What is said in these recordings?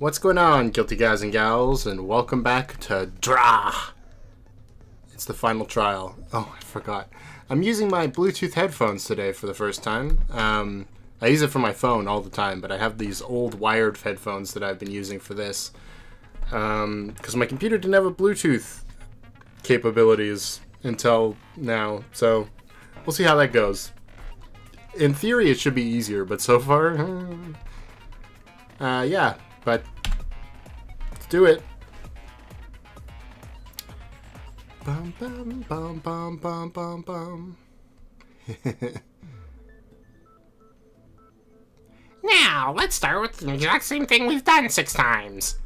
What's going on, guilty guys and gals, and welcome back to DRA! It's the final trial. Oh, I forgot. I'm using my Bluetooth headphones today for the first time. I use it for my phone all the time, but I have these old wired headphones that I've been using for this. Because my computer didn't have a Bluetooth capabilities until now, so we'll see how that goes. In theory, it should be easier, but so far, yeah, but let's do it. Bum bum bum bum bum bum bum. Now, let's start with the exact same thing we've done 6 times.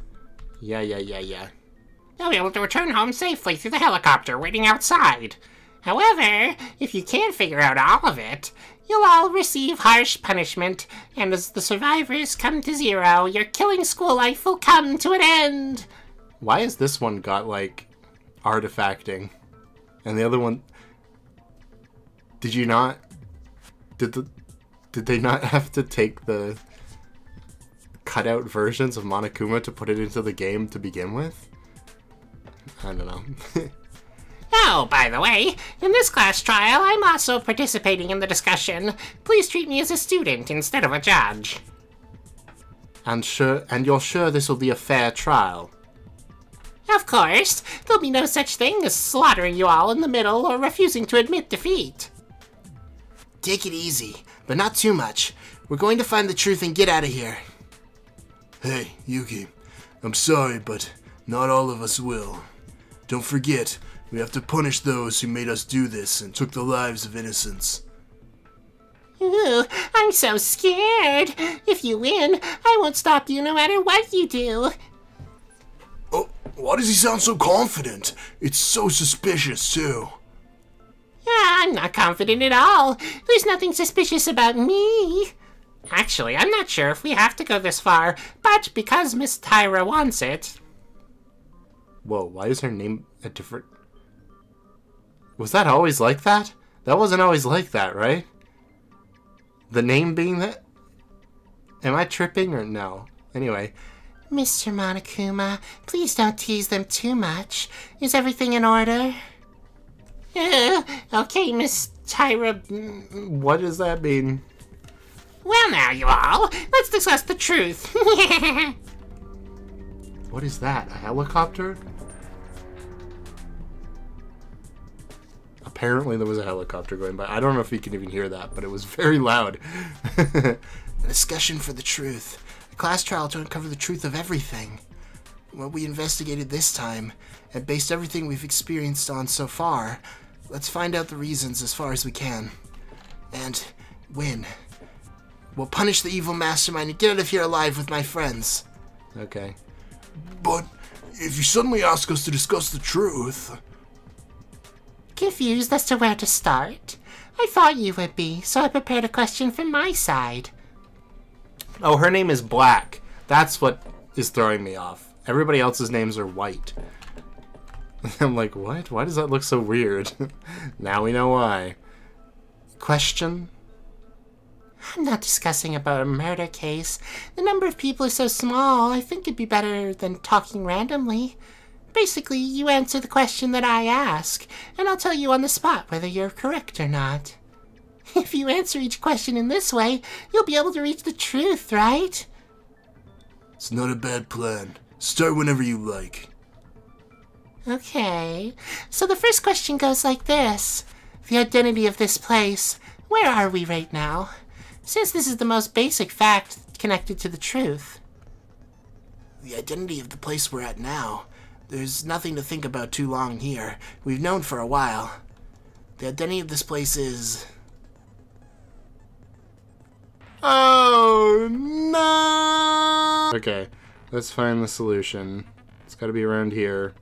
Yeah. You'll be able to return home safely through the helicopter waiting outside. However, if you can't figure out all of it, you'll all receive harsh punishment, and as the survivors come to 0, your killing school life will come to an end. Why has this one got, like, artifacting? And the other one... Did you not... Did they not have to take the cutout versions of Monokuma to put it into the game to begin with? I don't know. Oh, by the way, in this class trial, I'm also participating in the discussion. Please treat me as a student instead of a judge. And you're sure this will be a fair trial? Of course. There'll be no such thing as slaughtering you all in the middle or refusing to admit defeat. Take it easy, but not too much. We're going to find the truth and get out of here. Hey, Yuki. I'm sorry, but not all of us will. Don't forget, we have to punish those who made us do this and took the lives of innocents. Ooh, I'm so scared. If you win, I won't stop you no matter what you do. Oh, why does he sound so confident? It's so suspicious, too. I'm not confident at all. There's nothing suspicious about me. Actually, I'm not sure if we have to go this far, but because Miss Tyra wants it... Whoa, why is her name a different... Was that always like that? That wasn't always like that, right? The name being that? Am I tripping or no? Anyway. Mr. Monokuma, please don't tease them too much. Is everything in order? Okay, Miss Tyra... What does that mean? Well now, you all, let's discuss the truth. What is that? A helicopter? Apparently there was a helicopter going by. I don't know if you can even hear that, but it was very loud. A discussion for the truth. A class trial to uncover the truth of everything. What we investigated this time, and based everything we've experienced on so far, let's find out the reasons as far as we can. And win. We'll punish the evil mastermind and get out of here alive with my friends. Okay. But if you suddenly ask us to discuss the truth... Confused as to where to start? I thought you would be, so I prepared a question from my side. Oh, her name is Black. That's what is throwing me off. Everybody else's names are white. I'm like, what? Why does that look so weird? Now we know why. Question? I'm not discussing about a murder case. The number of people is so small, I think it'd be better than talking randomly. Basically, you answer the question that I ask, and I'll tell you on the spot whether you're correct or not. If you answer each question in this way, you'll be able to reach the truth, right? It's not a bad plan. Start whenever you like. Okay, so the first question goes like this. The identity of this place. Where are we right now? Since this is the most basic fact connected to the truth. The identity of the place we're at now. There's nothing to think about too long here. We've known for a while. The identity of this place is... Oh, no! Okay, let's find the solution. It's gotta be around here.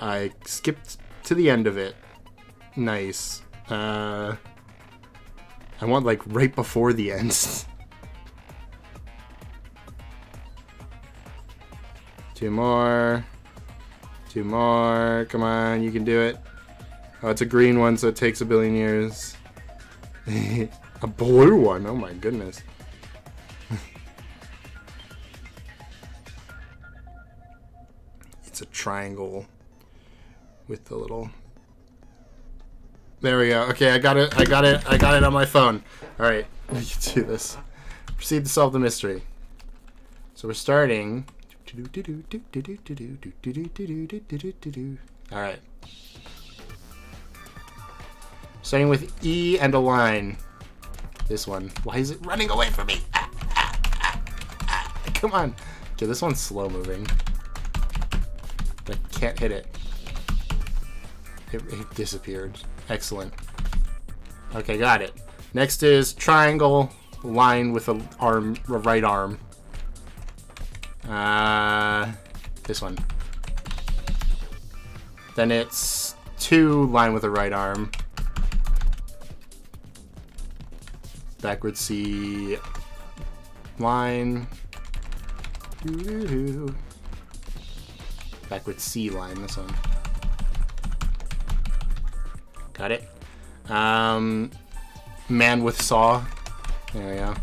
I skipped to the end of it. Nice. I want, like, right before the end. 2 more. 2 more. Come on, you can do it. Oh, it's a green one, so it takes a billion years. A blue one. Oh my goodness. It's a triangle with the little... There we go. Okay, I got it. I got it on my phone. All right, we can do this. Proceed to solve the mystery. So we're starting. All right. Starting with E and a line. This one. Why is it running away from me? Come on. Okay, this one's slow moving. I can't hit it. It disappeared. Excellent. Okay, got it. Next is triangle, line with a right arm. This one. Then it's 2, line with a right arm. Backward C, line. Backward C line, this one. Got it. Man with saw. There we go.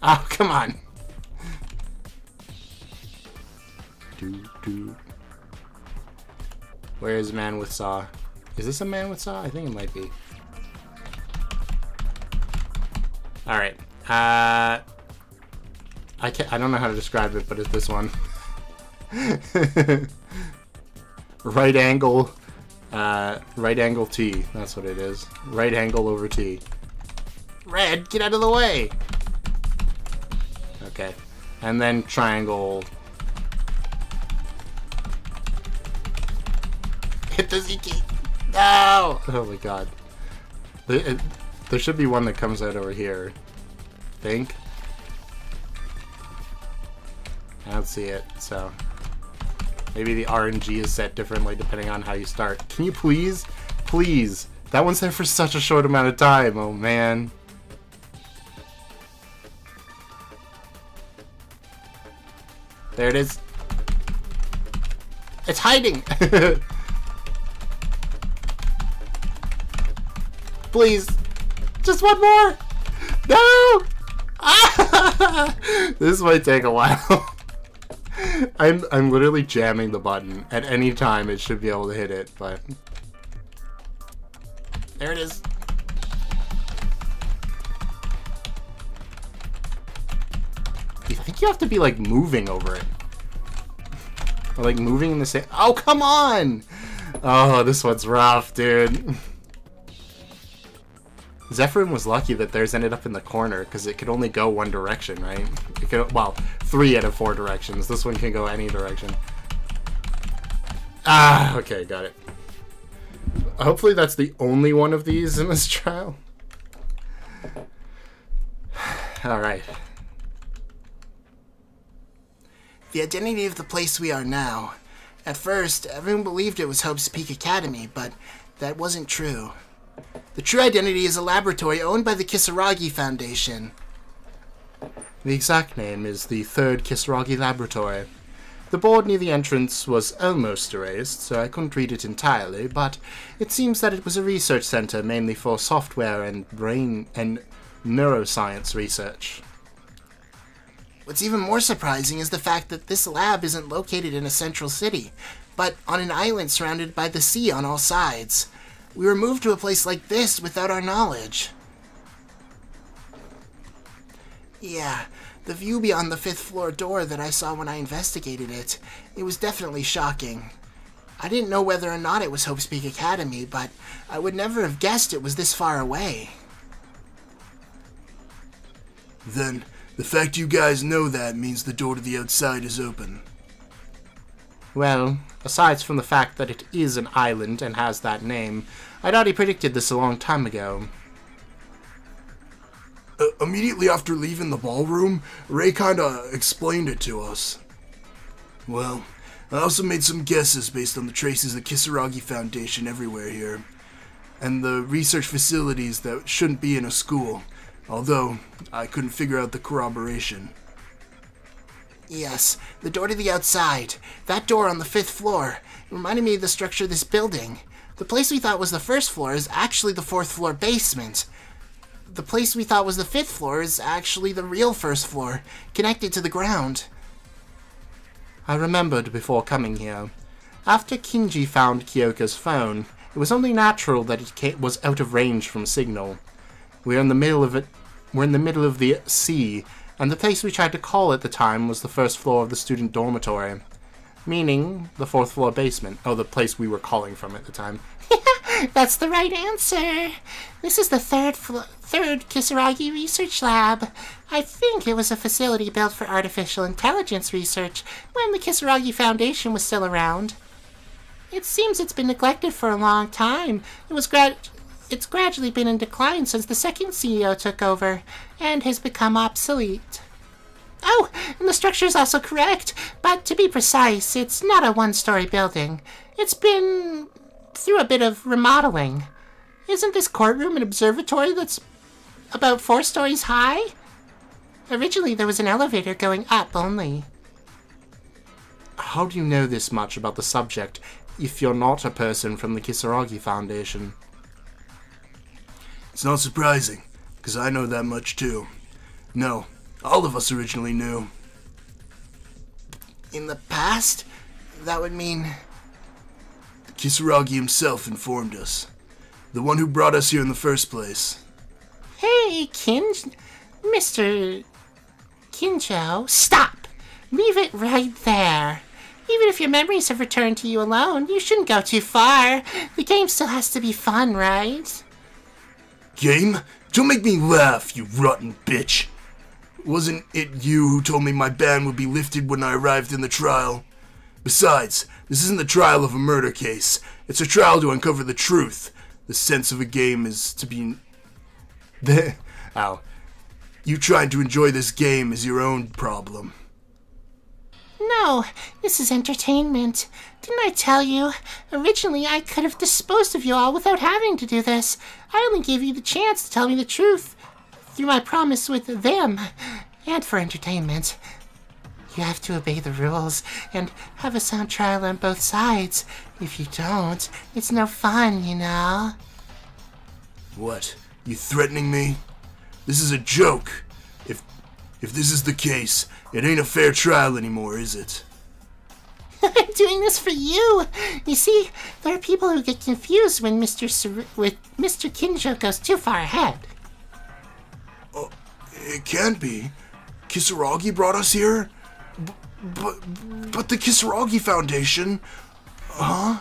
Oh, come on. Where is man with saw? Is this a man with saw? I think it might be. All right. I don't know how to describe it, but it's this one. Right angle. Right angle T. That's what it is. Right angle over T. Red, get out of the way! Okay. And then triangle. Hit the Z key! No! Oh my god. There should be one that comes out over here. I think. I don't see it, so... Maybe the RNG is set differently depending on how you start. Can you please? Please! That one's there for such a short amount of time, oh man. There it is. It's hiding! Please! Just one more! No! This might take a while. I'm literally jamming the button. At any time it should be able to hit it, but... There it is. You think you have to be like moving over it? Or like moving in the same... Oh, come on! Oh, this one's rough, dude. Zephyrin was lucky that theirs ended up in the corner, because it could only go one direction, right? It could, well, 3 out of 4 directions. This one can go any direction. Ah, okay, got it. Hopefully that's the only one of these in this trial. Alright. The identity of the place we are now. At first, everyone believed it was Hope's Peak Academy, but that wasn't true. The true identity is a laboratory owned by the Kisaragi Foundation. The exact name is the 3rd Kisaragi Laboratory. The board near the entrance was almost erased, so I couldn't read it entirely, but it seems that it was a research center mainly for software and brain and neuroscience research. What's even more surprising is the fact that this lab isn't located in a central city, but on an island surrounded by the sea on all sides. We were moved to a place like this without our knowledge. Yeah, the view beyond the 5th floor door that I saw when I investigated it, it was definitely shocking. I didn't know whether or not it was Hope's Peak Academy, but I would never have guessed it was this far away. Then, the fact you guys know that means the door to the outside is open. Well, aside from the fact that it is an island and has that name, I'd already predicted this a long time ago. Immediately after leaving the ballroom, Ray kinda explained it to us. Well, I also made some guesses based on the traces of the Kisaragi Foundation everywhere here, and the research facilities that shouldn't be in a school, although I couldn't figure out the corroboration. Yes, the door to the outside. That door on the 5th floor. It reminded me of the structure of this building. The place we thought was the 1st floor is actually the 4th floor basement. The place we thought was the 5th floor is actually the real 1st floor, connected to the ground. I remembered before coming here. After Kinji found Kyoka's phone, it was only natural that it was out of range from signal. We're in the middle of the sea, and the place we tried to call at the time was the first floor of the student dormitory. Meaning, the 4th floor basement. Oh, the place we were calling from at the time. That's the right answer. This is the third Kisaragi research lab. I think it was a facility built for artificial intelligence research when the Kisaragi Foundation was still around. It seems it's been neglected for a long time. It's gradually been in decline since the second CEO took over and has become obsolete. Oh, and the structure is also correct, but to be precise, it's not a one-story building. It's been through a bit of remodeling. Isn't this courtroom an observatory that's about 4 stories high? Originally, there was an elevator going up only. How do you know this much about the subject if you're not a person from the Kisaragi Foundation? It's not surprising, because I know that much too. No, all of us originally knew. In the past? That would mean... Kisaragi himself informed us. The one who brought us here in the first place. Hey, Mr. Kinjo, stop! Leave it right there. Even if your memories have returned to you alone, you shouldn't go too far. The game still has to be fun, right? Game? Don't make me laugh, you rotten bitch. Wasn't it you who told me my ban would be lifted when I arrived in the trial? Besides, this isn't the trial of a murder case. It's a trial to uncover the truth. The sense of a game is to be... Ow. You trying to enjoy this game is your own problem. No, this is entertainment. Didn't I tell you? Originally, I could have disposed of you all without having to do this. I only gave you the chance to tell me the truth through my promise with them, and for entertainment. You have to obey the rules and have a sound trial on both sides. If you don't, it's no fun, you know? What? You threatening me? This is a joke. If this is the case, it ain't a fair trial anymore, is it? I'm doing this for you. You see, there are people who get confused when Mr. Kinjo goes too far ahead. Oh, it can't be. Kisaragi brought us here? But the Kisaragi Foundation? Huh?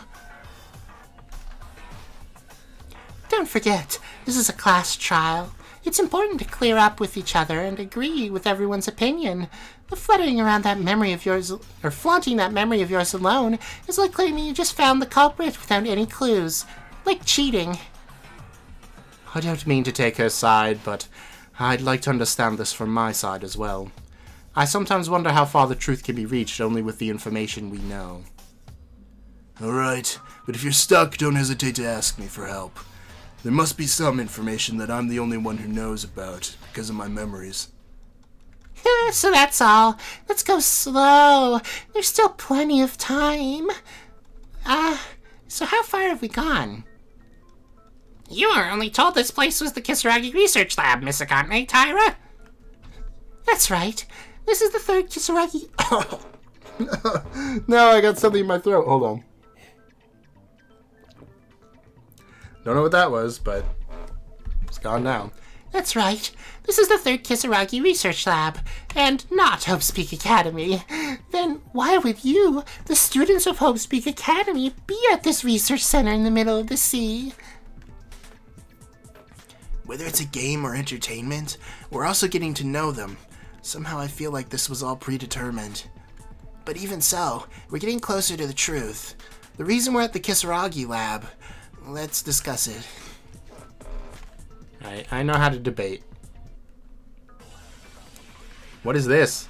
Don't forget, this is a class trial. It's important to clear up with each other and agree with everyone's opinion. The fluttering around that memory of yours, or flaunting that memory of yours alone, is like claiming you just found the culprit without any clues. Like cheating. I don't mean to take her side, but I'd like to understand this from my side as well. I sometimes wonder how far the truth can be reached only with the information we know. Alright, but if you're stuck, don't hesitate to ask me for help. There must be some information that I'm the only one who knows about, because of my memories. So that's all. Let's go slow. There's still plenty of time. So how far have we gone? You were only told this place was the Kisaragi Research Lab, Miss Akane, Tyra. That's right. This is the third Kisaragi... No, I got something in my throat. Hold on. Don't know what that was, but it's gone now. That's right. This is the third Kisaragi Research Lab, and not Hopespeak Academy. Then why would you, the students of Hopespeak Academy, be at this research center in the middle of the sea? Whether it's a game or entertainment, we're also getting to know them. Somehow I feel like this was all predetermined. But even so, we're getting closer to the truth. The reason we're at the Kisaragi lab, let's discuss it. I know how to debate. What is this?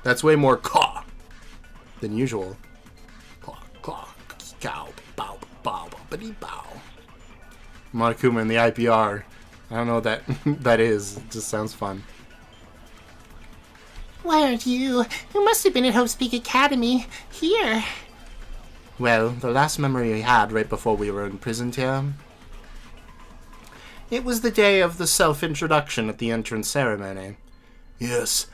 That's way more caw than usual. Claw, claw, cow, bow, bow, bow, bow. Monokuma and the IPR. I don't know what that is. It just sounds fun. Why aren't you, who must have been at Hopespeak Academy, here? Well, the last memory we had right before we were imprisoned here, it was the day of the self-introduction at the entrance ceremony. Yes,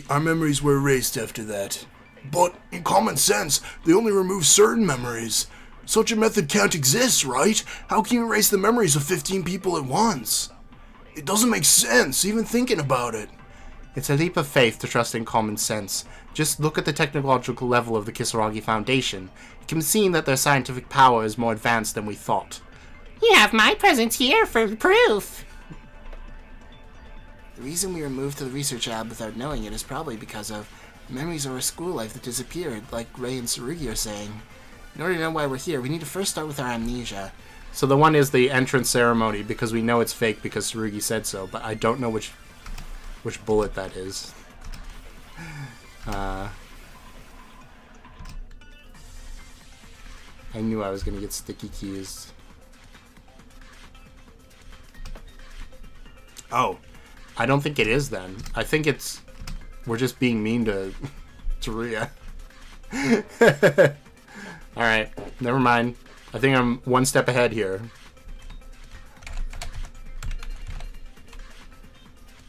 our memories were erased after that. But in common sense, they only remove certain memories. Such a method can't exist, right? How can you erase the memories of 15 people at once? It doesn't make sense, even thinking about it. It's a leap of faith to trust in common sense. Just look at the technological level of the Kisaragi Foundation. You can see that their scientific power is more advanced than we thought. You have my presence here for proof. The reason we were moved to the research lab without knowing it is probably because of memories of our school life that disappeared, like Ray and Tsurugi are saying. In order to know why we're here, we need to first start with our amnesia. So the one is the entrance ceremony, because we know it's fake because Tsurugi said so, but I don't know which bullet that is. I knew I was going to get sticky keys. Oh, I don't think it is then. I think it's... we're just being mean to Ria. Alright, never mind. I think I'm one step ahead here.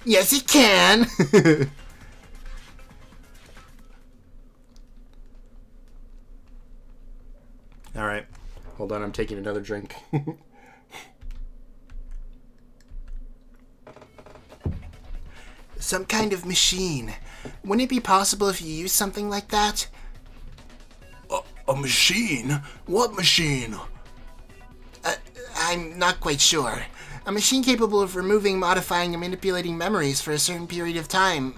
Yes, he can! Alright, hold on, I'm taking another drink. Some kind of machine. Wouldn't it be possible if you used something like that? A machine? What machine? I'm not quite sure. A machine capable of removing, modifying, and manipulating memories for a certain period of time,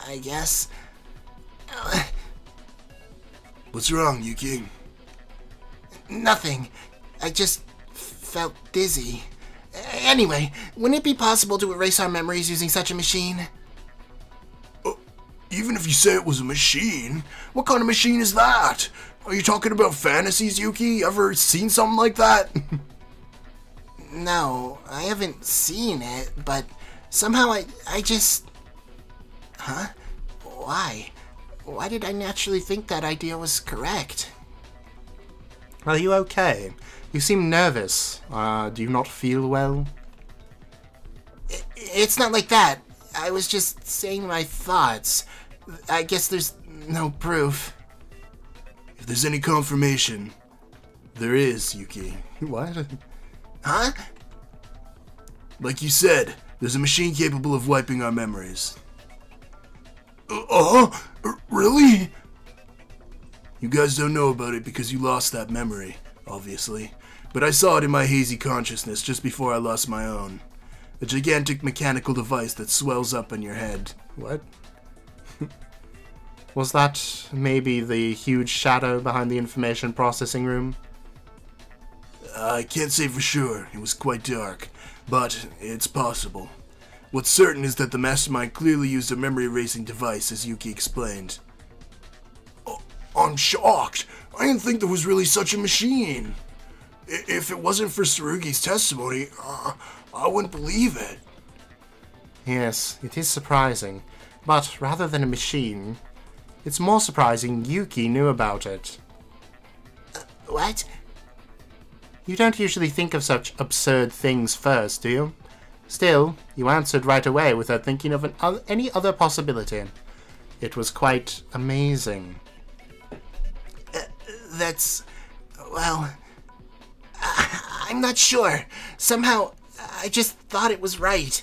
I guess. What's wrong, Yuki? Nothing. I just felt dizzy. Anyway, wouldn't it be possible to erase our memories using such a machine? Even if you say it was a machine, what kind of machine is that? Are you talking about fantasies, Yuki? Ever seen something like that? No, I haven't seen it, but somehow I just... Huh? Why? Why did I naturally think that idea was correct? Are you okay? You seem nervous. Do you not feel well? It's not like that. I was just saying my thoughts. I guess there's no proof. If there's any confirmation, there is, Yuki. What? Huh? Like you said, there's a machine capable of wiping our memories. Really? You guys don't know about it because you lost that memory, obviously. But I saw it in my hazy consciousness just before I lost my own. A gigantic mechanical device that swells up in your head. What? Was that maybe the huge shadow behind the information processing room? I can't say for sure. It was quite dark. But it's possible. What's certain is that the mastermind clearly used a memory erasing device, as Yuki explained. I'm shocked. I didn't think there was really such a machine. If it wasn't for Tsurugi's testimony, I wouldn't believe it. Yes, it is surprising. But rather than a machine, it's more surprising Yuki knew about it. What? You don't usually think of such absurd things first, do you? Still, you answered right away without thinking of any other possibility. It was quite amazing. That's... well... I'm not sure. Somehow, I just thought it was right.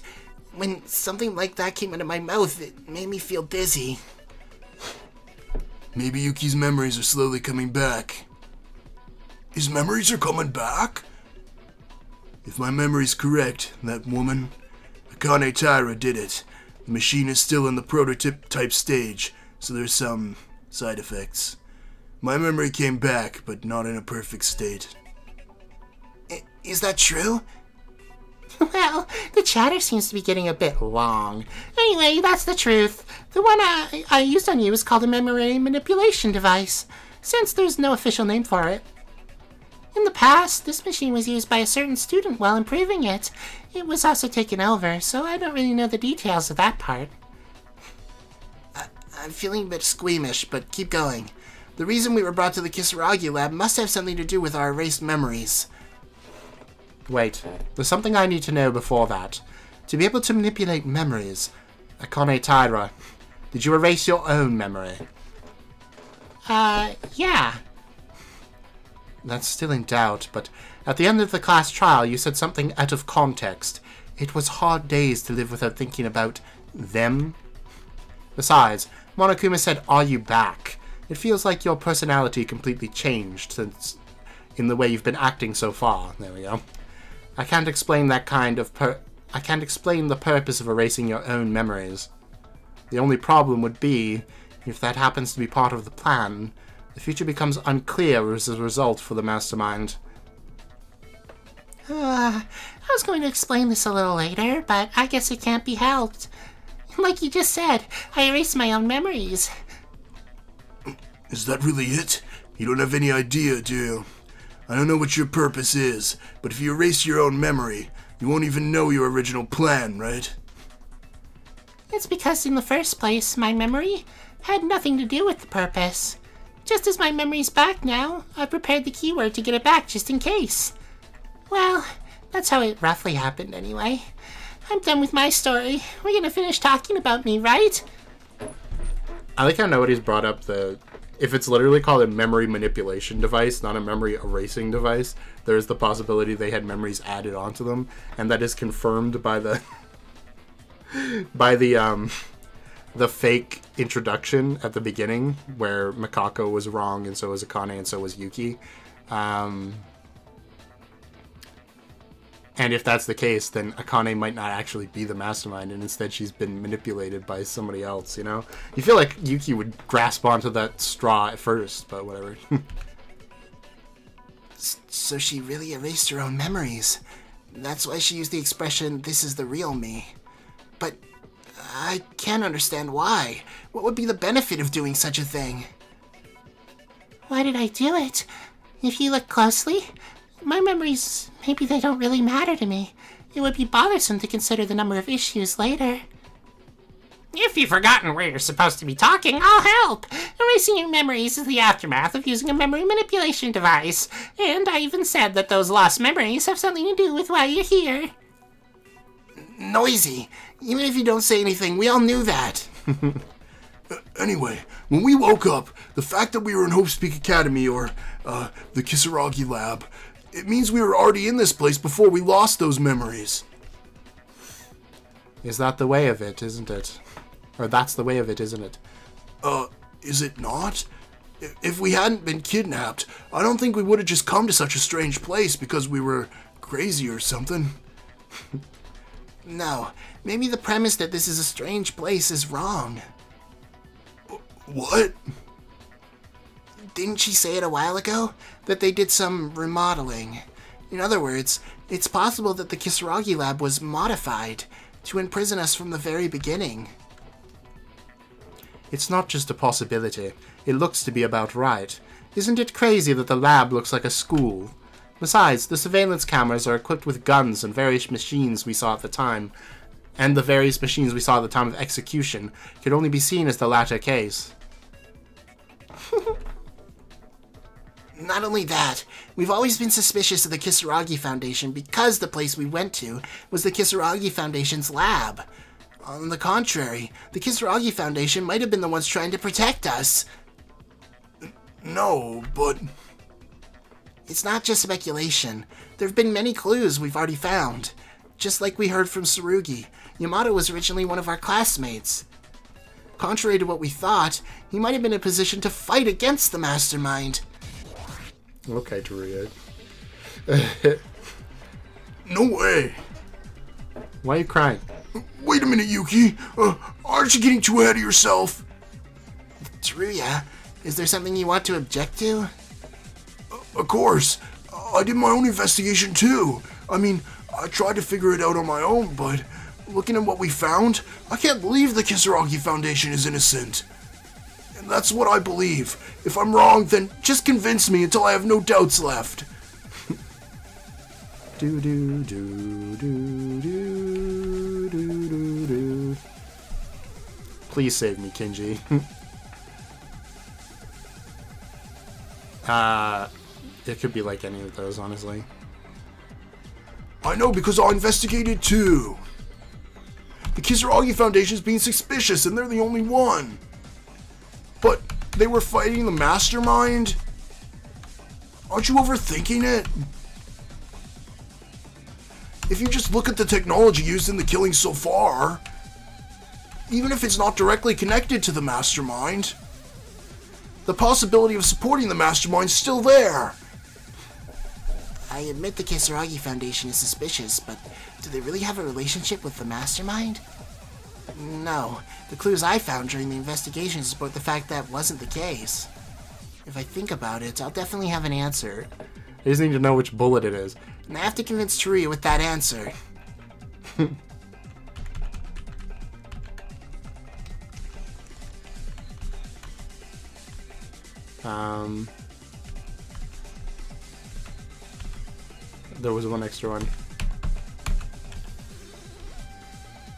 When something like that came out of my mouth, it made me feel dizzy. Maybe Yuki's memories are slowly coming back. His memories are coming back? If my memory's correct, that woman, Akane Taira, did it. The machine is still in the prototype stage, so there's some side effects. My memory came back, but not in a perfect state. Is that true? Well, the chatter seems to be getting a bit long. Anyway, that's the truth. The one I used on you is called a memory manipulation device, since there's no official name for it. In the past, this machine was used by a certain student while improving it. It was also taken over, so I don't really know the details of that part. I'm feeling a bit squeamish, but keep going. The reason we were brought to the Kisaragi lab must have something to do with our erased memories. Wait, there's something I need to know before that. To be able to manipulate memories, Akane Taira, did you erase your own memory? Yeah. That's still in doubt, but at the end of the class trial, you said something out of context. It was hard days to live without thinking about them. Besides, Monokuma said, "Are you back?" It feels like your personality completely changed since in the way you've been acting so far. There we go. I can't explain that kind of I can't explain the purpose of erasing your own memories. The only problem would be, if that happens to be part of the plan, the future becomes unclear as a result for the mastermind. I was going to explain this a little later, but I guess it can't be helped. Like you just said, I erased my own memories. Is that really it? You don't have any idea, do you? I don't know what your purpose is, but if you erase your own memory, you won't even know your original plan, right? It's because in the first place, my memory had nothing to do with the purpose. Just as my memory's back now, I prepared the keyword to get it back just in case. Well, that's how it roughly happened anyway. I'm done with my story. We're gonna finish talking about me, right? I like how nobody's brought up if it's literally called a memory manipulation device, not a memory erasing device, there is the possibility they had memories added onto them, and that is confirmed by the the fake introduction at the beginning, where Makako was wrong, and so was Akane, and so was Yuki. And if that's the case, then Akane might not actually be the mastermind, and instead she's been manipulated by somebody else, you know? You feel like Yuki would grasp onto that straw at first, but whatever. So she really erased her own memories. That's why she used the expression, "this is the real me." But I can't understand why. What would be the benefit of doing such a thing? Why did I do it? If you look closely, my memories, maybe they don't really matter to me. It would be bothersome to consider the number of issues later. If you've forgotten where you're supposed to be talking, I'll help! Erasing your memories is the aftermath of using a memory manipulation device. And I even said that those lost memories have something to do with why you're here. Noisy. Even if you don't say anything, we all knew that. Anyway, when we woke up, the fact that we were in Hope's Peak Academy, or the Kisaragi lab, it means we were already in this place before we lost those memories. Is that the way of it, isn't it? Or that's the way of it, isn't it? Is it not? If we hadn't been kidnapped, I don't think we would have just come to such a strange place because we were crazy or something. No, maybe the premise that this is a strange place is wrong. What? Didn't she say it a while ago? That they did some remodeling. In other words, it's possible that the Kisaragi lab was modified to imprison us from the very beginning. It's not just a possibility. It looks to be about right. Isn't it crazy that the lab looks like a school? Besides, the surveillance cameras are equipped with guns and various machines we saw at the time, and the various machines we saw at the time of execution could only be seen as the latter case. Not only that, we've always been suspicious of the Kisaragi Foundation because the place we went to was the Kisaragi Foundation's lab. On the contrary, the Kisaragi Foundation might have been the ones trying to protect us. No, but... It's not just speculation. There have been many clues we've already found. Just like we heard from Tsurugi, Yamato was originally one of our classmates. Contrary to what we thought, he might have been in a position to fight against the mastermind. Okay, Teruya. No way! Why are you crying? Wait a minute, Yuki! Aren't you getting too ahead of yourself? Teruya, is there something you want to object to? Of course. I did my own investigation too. I mean, I tried to figure it out on my own, but looking at what we found, I can't believe the Kisaragi Foundation is innocent. And that's what I believe. If I'm wrong, then just convince me until I have no doubts left. Do do do do do do do do. Please save me, Kinji. It could be like any of those, honestly. I know, because I investigated too. The Kisaragi Foundation is being suspicious, and they're the only one. But they were fighting the mastermind? Aren't you overthinking it? If you just look at the technology used in the killing so far, even if it's not directly connected to the mastermind, the possibility of supporting the mastermind's still there. I admit the Kisaragi Foundation is suspicious, but do they really have a relationship with the mastermind? No. The clues I found during the investigation support the fact that wasn't the case. If I think about it, I'll definitely have an answer. I just need to know which bullet it is. And I have to convince Teruya with that answer. There was one extra one.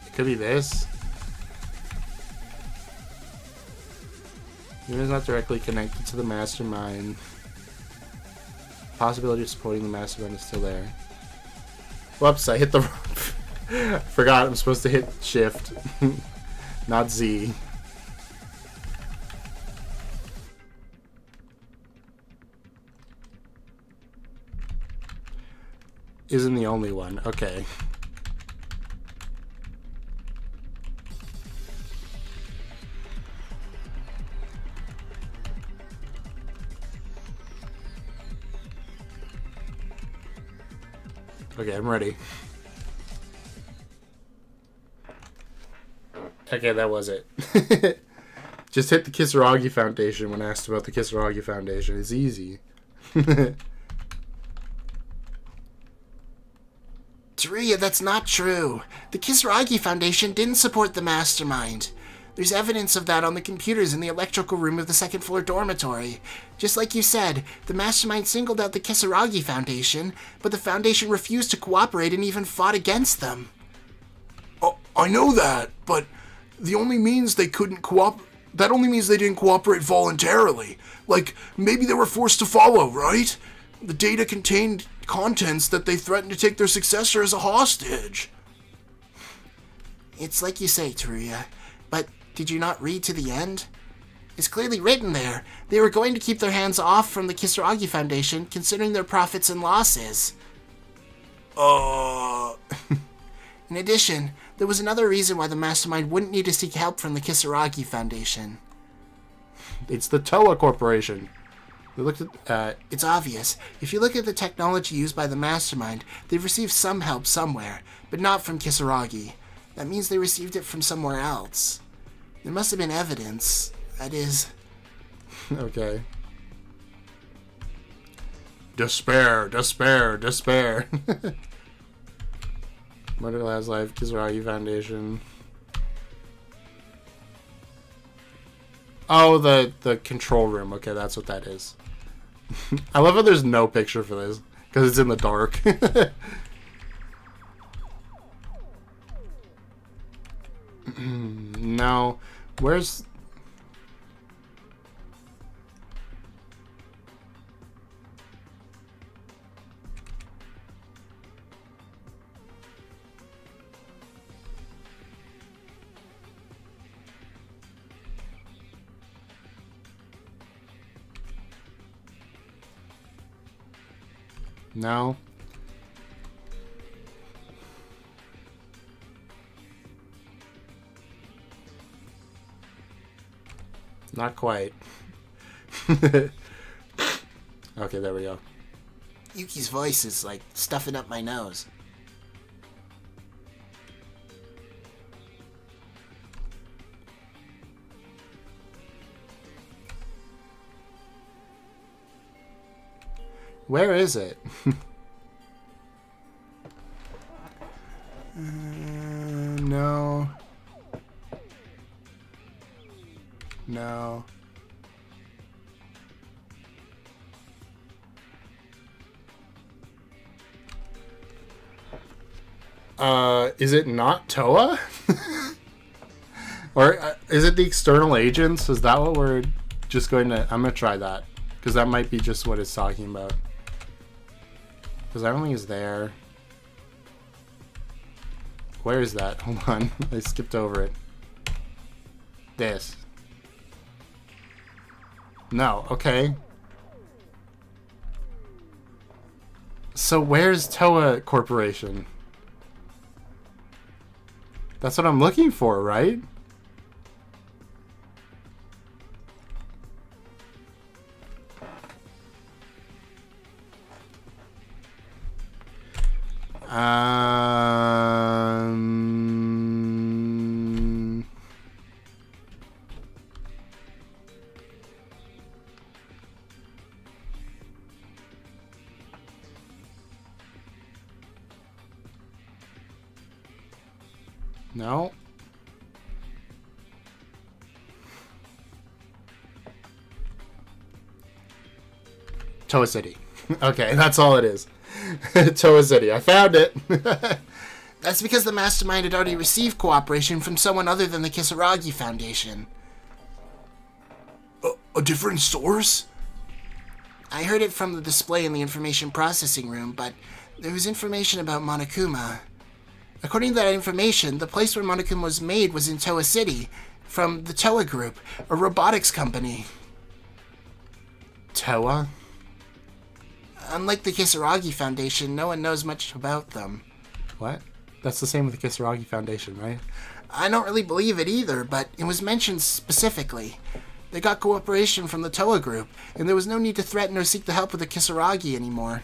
It could be this. Even if it's not directly connected to the mastermind, possibility of supporting the mastermind is still there. Whoops, I hit the forgot I'm supposed to hit shift, not Z. Isn't the only one. Okay. Okay, I'm ready. Okay, that was it. Just hit the Kisaragi Foundation when asked about the Kisaragi Foundation. It's easy. Teruya, that's not true. The Kisaragi Foundation didn't support the mastermind. There's evidence of that on the computers in the electrical room of the second floor dormitory. Just like you said, the mastermind singled out the Kisaragi Foundation, but the Foundation refused to cooperate and even fought against them. Oh, I know that, but the only means they couldn't cooperate. That only means they didn't cooperate voluntarily. Like, maybe they were forced to follow, right? The data contained contents that they threatened to take their successor as a hostage. It's like you say, Teruya, but did you not read to the end? It's clearly written there. They were going to keep their hands off from the Kisaragi Foundation, considering their profits and losses. In addition, there was another reason why the mastermind wouldn't need to seek help from the Kisaragi Foundation. It's the Toa Corporation. We looked at, It's obvious. If you look at the technology used by the mastermind, they've received some help somewhere, but not from Kisaragi. That means they received it from somewhere else. There must have been evidence. That is... Okay. Despair, despair, despair. Murder Last Life, Kisaragi Foundation. Oh, the control room. Okay, that's what that is. I love how there's no picture for this, because it's in the dark. No. Where's... No. Not quite. Okay, there we go. Yuki's voice is like stuffing up my nose. Where is it? No. No. Is it not Toa? Or is it the external agents? Is that what we're just going to... I'm going to try that. Because that might be just what it's talking about. Because I don't think it's there. Where is that? Hold on. I skipped over it. This. No, okay. So where's Toa Corporation? That's what I'm looking for, right? No. Toa City. Okay, that's all it is. Toa City. I found it. That's because the mastermind had already received cooperation from someone other than the Kisaragi Foundation. A different source? I heard it from the display in the information processing room, but there was information about Monokuma. According to that information, the place where Monokuma was made was in Toa City, from the Toa Group, a robotics company. Toa? Unlike the Kisaragi Foundation, no one knows much about them. What? That's the same with the Kisaragi Foundation, right? I don't really believe it either, but it was mentioned specifically. They got cooperation from the Toa Group, and there was no need to threaten or seek the help of the Kisaragi anymore.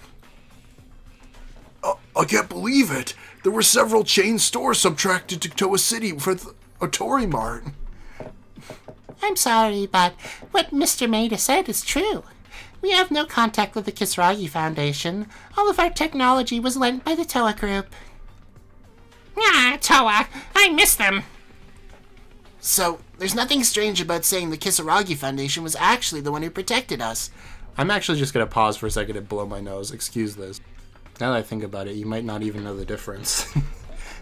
I can't believe it! There were several chain stores subtracted to Toa City for a Tori Mart. I'm sorry, but what Mr. Maida said is true. We have no contact with the Kisaragi Foundation. All of our technology was lent by the Toa Group. Ah, Toa! I miss them! So, there's nothing strange about saying the Kisaragi Foundation was actually the one who protected us. I'm actually just going to pause for a second and blow my nose. Excuse this. Now that I think about it, you might not even know the difference.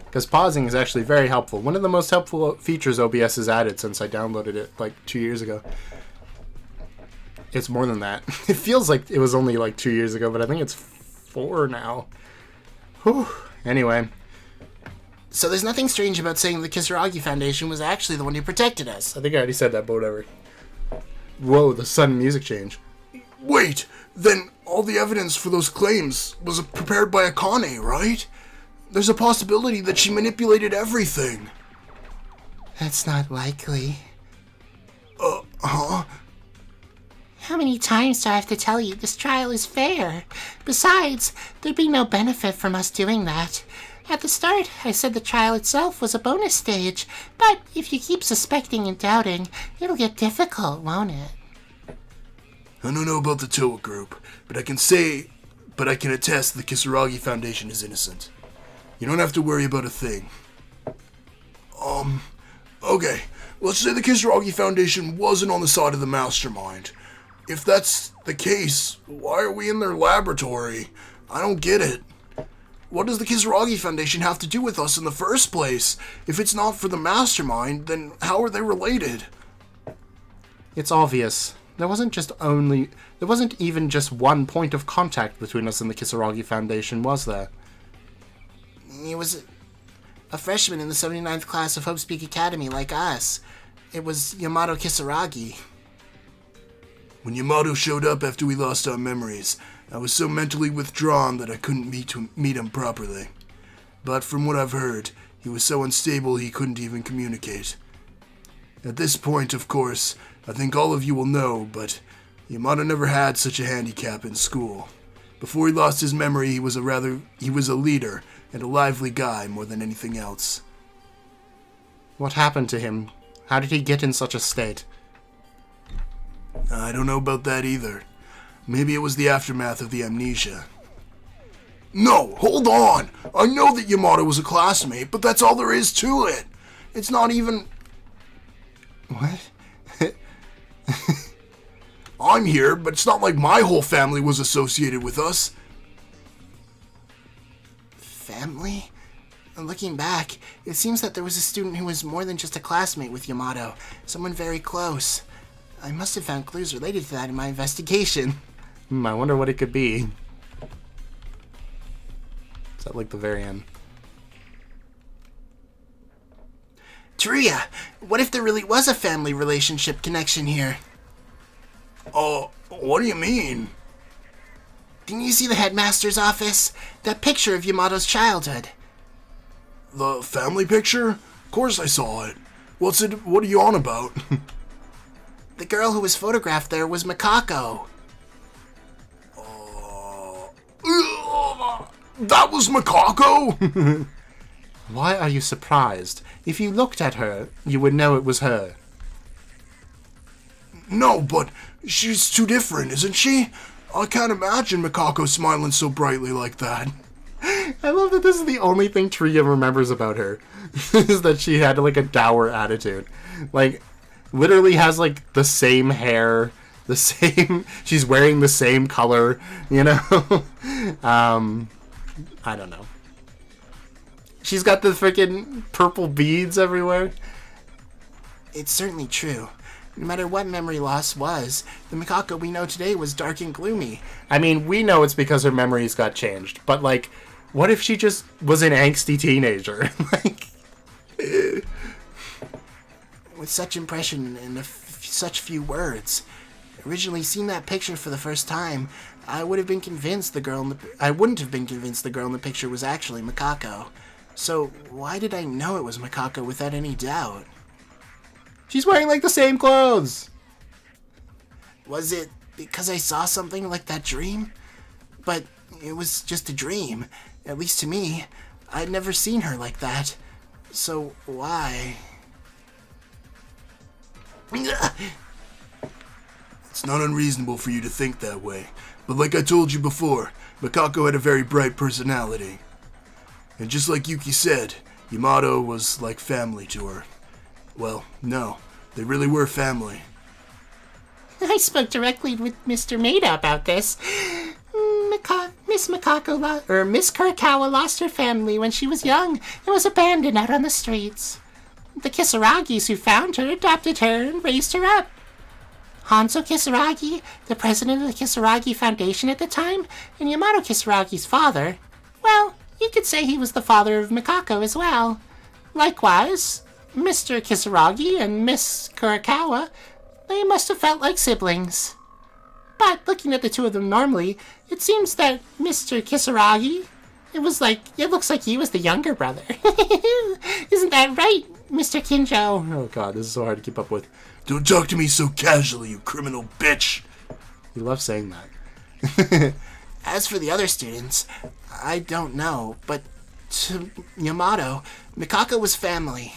Because pausing is actually very helpful. One of the most helpful features OBS has added since I downloaded it like 2 years ago. It's more than that. It feels like it was only like 2 years ago, but I think it's 4 now. Whew. Anyway. So there's nothing strange about saying the Kisaragi Foundation was actually the one who protected us. I think I already said that, but whatever. Whoa, the sudden music change. Wait, then all the evidence for those claims was prepared by Akane, right? There's a possibility that she manipulated everything. That's not likely. Huh? How many times do I have to tell you this trial is fair? Besides, there'd be no benefit from us doing that. At the start, I said the trial itself was a bonus stage, but if you keep suspecting and doubting, it'll get difficult, won't it? I don't know about the Toa Group, but I can attest the Kisaragi Foundation is innocent. You don't have to worry about a thing. Okay, let's say the Kisaragi Foundation wasn't on the side of the mastermind. If that's the case, why are we in their laboratory? I don't get it. What does the Kisaragi Foundation have to do with us in the first place? If it's not for the mastermind, then how are they related? It's obvious. There wasn't even just one point of contact between us and the Kisaragi Foundation, was there? He was a freshman in the 79th class of Hope Speak Academy like us. It was Yamato Kisaragi. When Yamato showed up after we lost our memories, I was so mentally withdrawn that I couldn't meet him properly. But from what I've heard, he was so unstable he couldn't even communicate. At this point, of course, I think all of you will know, but Yamato never had such a handicap in school. Before he lost his memory, he was a leader and a lively guy more than anything else. What happened to him? How did he get in such a state? I don't know about that either. Maybe it was the aftermath of the amnesia. No, hold on! I know that Yamato was a classmate, but that's all there is to it. It's not even... What? I'm here, but it's not like my whole family was associated with us. Family? Looking back, it seems that there was a student who was more than just a classmate with Yamato. Someone very close. I must have found clues related to that in my investigation. I wonder what it could be. Is that like the very end? Teruya, what if there really was a family relationship connection here? Oh, what do you mean? Didn't you see the headmaster's office? That picture of Yamato's childhood. The family picture? Of course I saw it. What are you on about? The girl who was photographed there was Mikako. That was Mikako? Why are you surprised? If you looked at her, you would know it was her. No, but she's too different, isn't she? I can't imagine Mikako smiling so brightly like that. I love that this is the only thing Tria remembers about her. Is that she had like a dour attitude. Like, literally has like the same hair, the same... She's wearing the same color, you know? I don't know. She's got the freaking purple beads everywhere. It's certainly true. No matter what memory loss was, the Mikako we know today was dark and gloomy. I mean, we know it's because her memories got changed, but like, what if she just was an angsty teenager? Like, with such impression and such few words. Originally seeing that picture for the first time, I would have been convinced the girl in I wouldn't have been convinced the girl in the picture was actually Mikako. So why did I know it was Mikako without any doubt? she's wearing like the same clothes. Was it because I saw something like that dream? But it was just a dream. At least to me. I'd never seen her like that. So why? It's not unreasonable for you to think that way. But like I told you before, Mikako had a very bright personality. And just like Yuki said, Yamato was like family to her. Well, no, they really were family. I spoke directly with Mr. Maida about this. Miss Kurakawa lost her family when she was young and was abandoned out on the streets. The Kisaragis who found her adopted her and raised her up. Hanzo Kisaragi, the president of the Kisaragi Foundation at the time, and Yamato Kisaragi's father, well, you could say he was the father of Mikako as well. Likewise, Mr. Kisaragi and Miss Kurakawa, they must have felt like siblings. But looking at the two of them normally, it seems that Mr. Kisaragi, it looks like he was the younger brother. Isn't that right, Mr. Kinjo? Oh god, this is so hard to keep up with. Don't talk to me so casually, you criminal bitch! You love saying that. As for the other students, I don't know, but to Yamato, Mikako was family.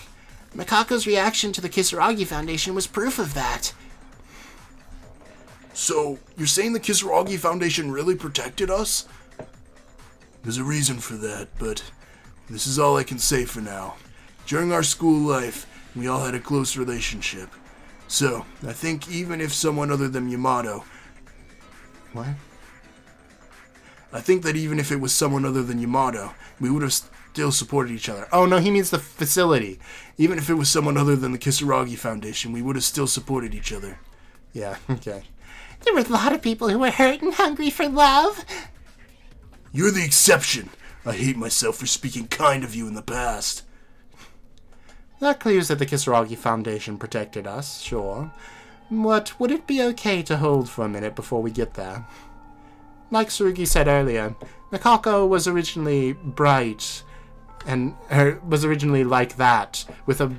Mikako's reaction to the Kisaragi Foundation was proof of that. So, you're saying the Kisaragi Foundation really protected us? There's a reason for that, but this is all I can say for now. During our school life, we all had a close relationship. So, I think even if someone other than Yamato... What? I think that even if it was someone other than Yamato, we would have still supported each other. Oh no, he means the facility. Even if it was someone other than the Kisaragi Foundation, we would have still supported each other. Yeah, okay. There were a lot of people who were hurt and hungry for love. You're the exception. I hate myself for speaking kind of you in the past. That clues that the Kisaragi Foundation protected us, sure. But would it be okay to hold for a minute before we get there? Like Tsurugi said earlier, Mikako was originally bright, and was originally like that, with a...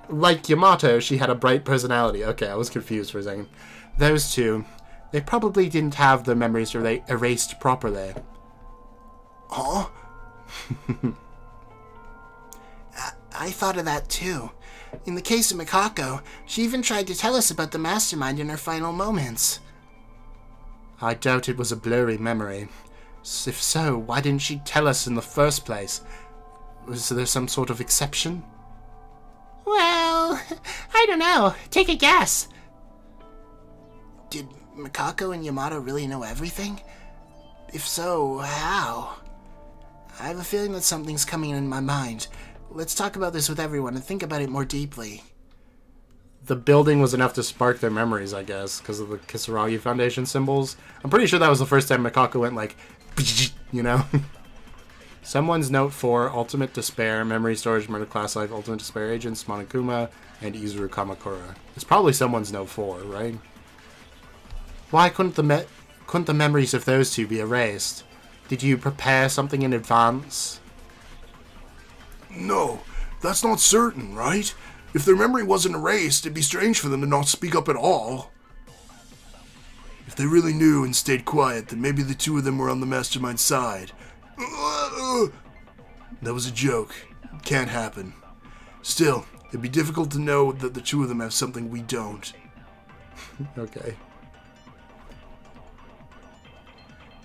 Like Yamato, she had a bright personality. Okay, I was confused for a second. Those two, they probably didn't have their memories erased properly. Huh? I thought of that too. In the case of Mikako, she even tried to tell us about the mastermind in her final moments. I doubt it was a blurry memory. If so, why didn't she tell us in the first place? Was there some sort of exception? Well, I don't know. Take a guess. Did Mikako and Yamato really know everything? If so, how? I have a feeling that something's coming in my mind. Let's talk about this with everyone and think about it more deeply. The building was enough to spark their memories, I guess, because of the Kisaragi Foundation symbols. I'm pretty sure that was the first time Mikako went like, you know? Someone's Note 4, Ultimate Despair, Memory Storage, Murder Class Life, Ultimate Despair Agents, Monokuma, and Izuru Kamakura. It's probably Someone's Note 4, right? Why couldn't the memories of those two be erased? Did you prepare something in advance? No, that's not certain, right? If their memory wasn't erased, it'd be strange for them to not speak up at all. If they really knew and stayed quiet, then maybe the two of them were on the mastermind side. That was a joke. It can't happen. Still, it'd be difficult to know that the two of them have something we don't. Okay.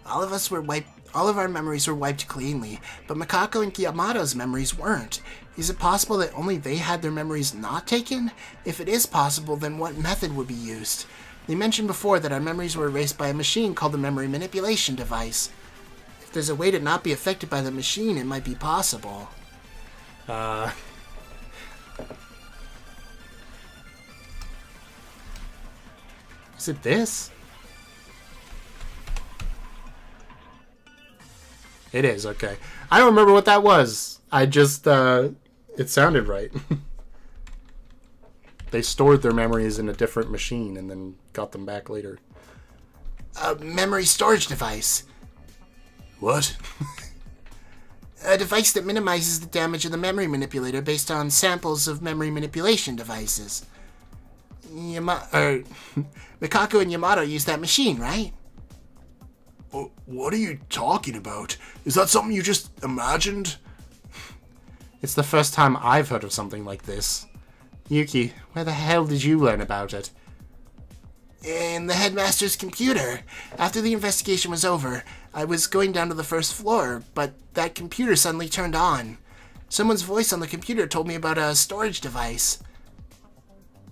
All of our memories were wiped cleanly, but Makako and Yamato's memories weren't. Is it possible that only they had their memories not taken? If it is possible, then what method would be used? They mentioned before that our memories were erased by a machine called the memory manipulation device. If there's a way to not be affected by the machine, it might be possible. Is it this? It is, okay. I don't remember what that was. I just, it sounded right. They stored their memories in a different machine and then got them back later. A memory storage device. What? A device that minimizes the damage of the memory manipulator based on samples of memory manipulation devices. Makako and Yamato used that machine, right? What are you talking about? Is that something you just imagined? It's the first time I've heard of something like this. Yuki, where the hell did you learn about it? In the headmaster's computer. After the investigation was over, I was going down to the first floor, but that computer suddenly turned on. Someone's voice on the computer told me about a storage device.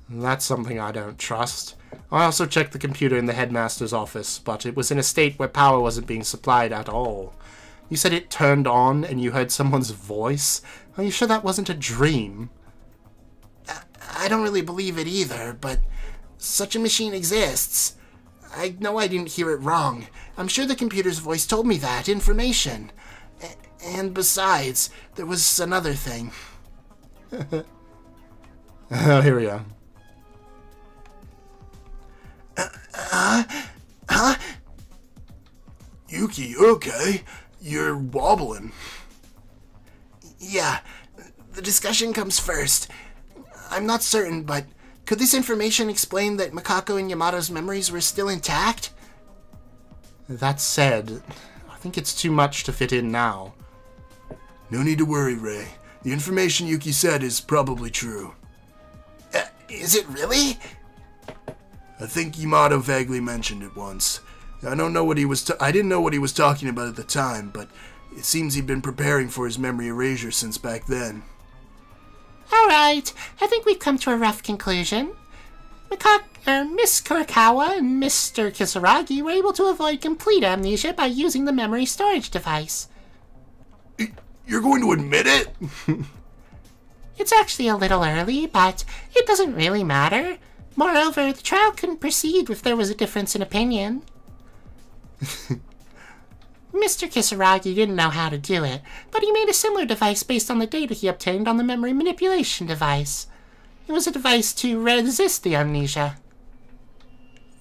That's something I don't trust. I also checked the computer in the headmaster's office, but it was in a state where power wasn't being supplied at all. You said it turned on and you heard someone's voice? Are you sure that wasn't a dream? I don't really believe it either, but such a machine exists. I know I didn't hear it wrong. I'm sure the computer's voice told me that information. And besides, there was another thing. Oh, here we are. Huh? Yuki, okay? You're wobbling. Yeah, the discussion comes first. I'm not certain, but could this information explain that Makako and Yamato's memories were still intact? That said, I think it's too much to fit in now. No need to worry, Ray. The information Yuki said is probably true. Is it really? I think Yamato vaguely mentioned it once. I don't know what he was. I didn't know what he was talking about at the time, but it seems he'd been preparing for his memory erasure since back then. Alright, I think we've come to a rough conclusion. Miss Kurakawa and Mr. Kisaragi were able to avoid complete amnesia by using the memory storage device. You're going to admit it? It's actually a little early, but it doesn't really matter. Moreover, the trial couldn't proceed if there was a difference in opinion. Mr. Kisaragi didn't know how to do it, but he made a similar device based on the data he obtained on the memory manipulation device. It was a device to resist the amnesia.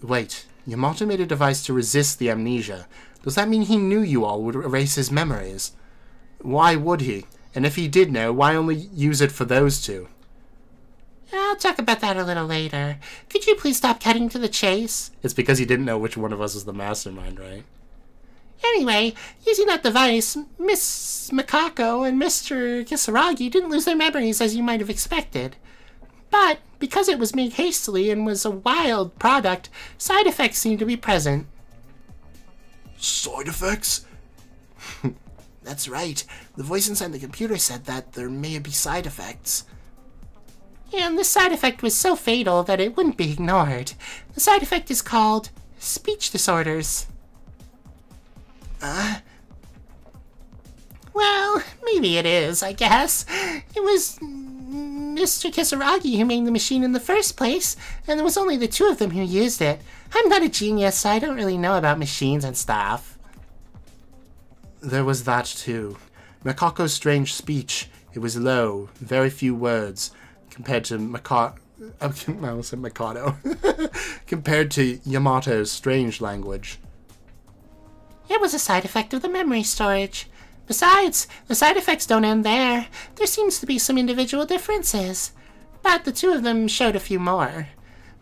Wait, Yamato made a device to resist the amnesia. Does that mean he knew you all would erase his memories? Why would he? And if he did know, why only use it for those two? I'll talk about that a little later. Could you please stop cutting to the chase? It's because he didn't know which one of us was the mastermind, right? Anyway, using that device, Miss Makako and Mr. Kisaragi didn't lose their memories as you might have expected. But, because it was made hastily and was a wild product, side effects seemed to be present. Side effects? That's right. The voice inside the computer said that there may be side effects. And this side effect was so fatal that it wouldn't be ignored. The side effect is called speech disorders. Well, maybe it is, I guess. It was Mr. Kisaragi who made the machine in the first place, and there was only the two of them who used it. I'm not a genius, so I don't really know about machines and stuff. There was that too. Makako's strange speech. It was low, very few words, compared to I almost said Mikado. Compared to Yamato's strange language. It was a side effect of the memory storage. Besides, the side effects don't end there. There seems to be some individual differences. But the two of them showed a few more.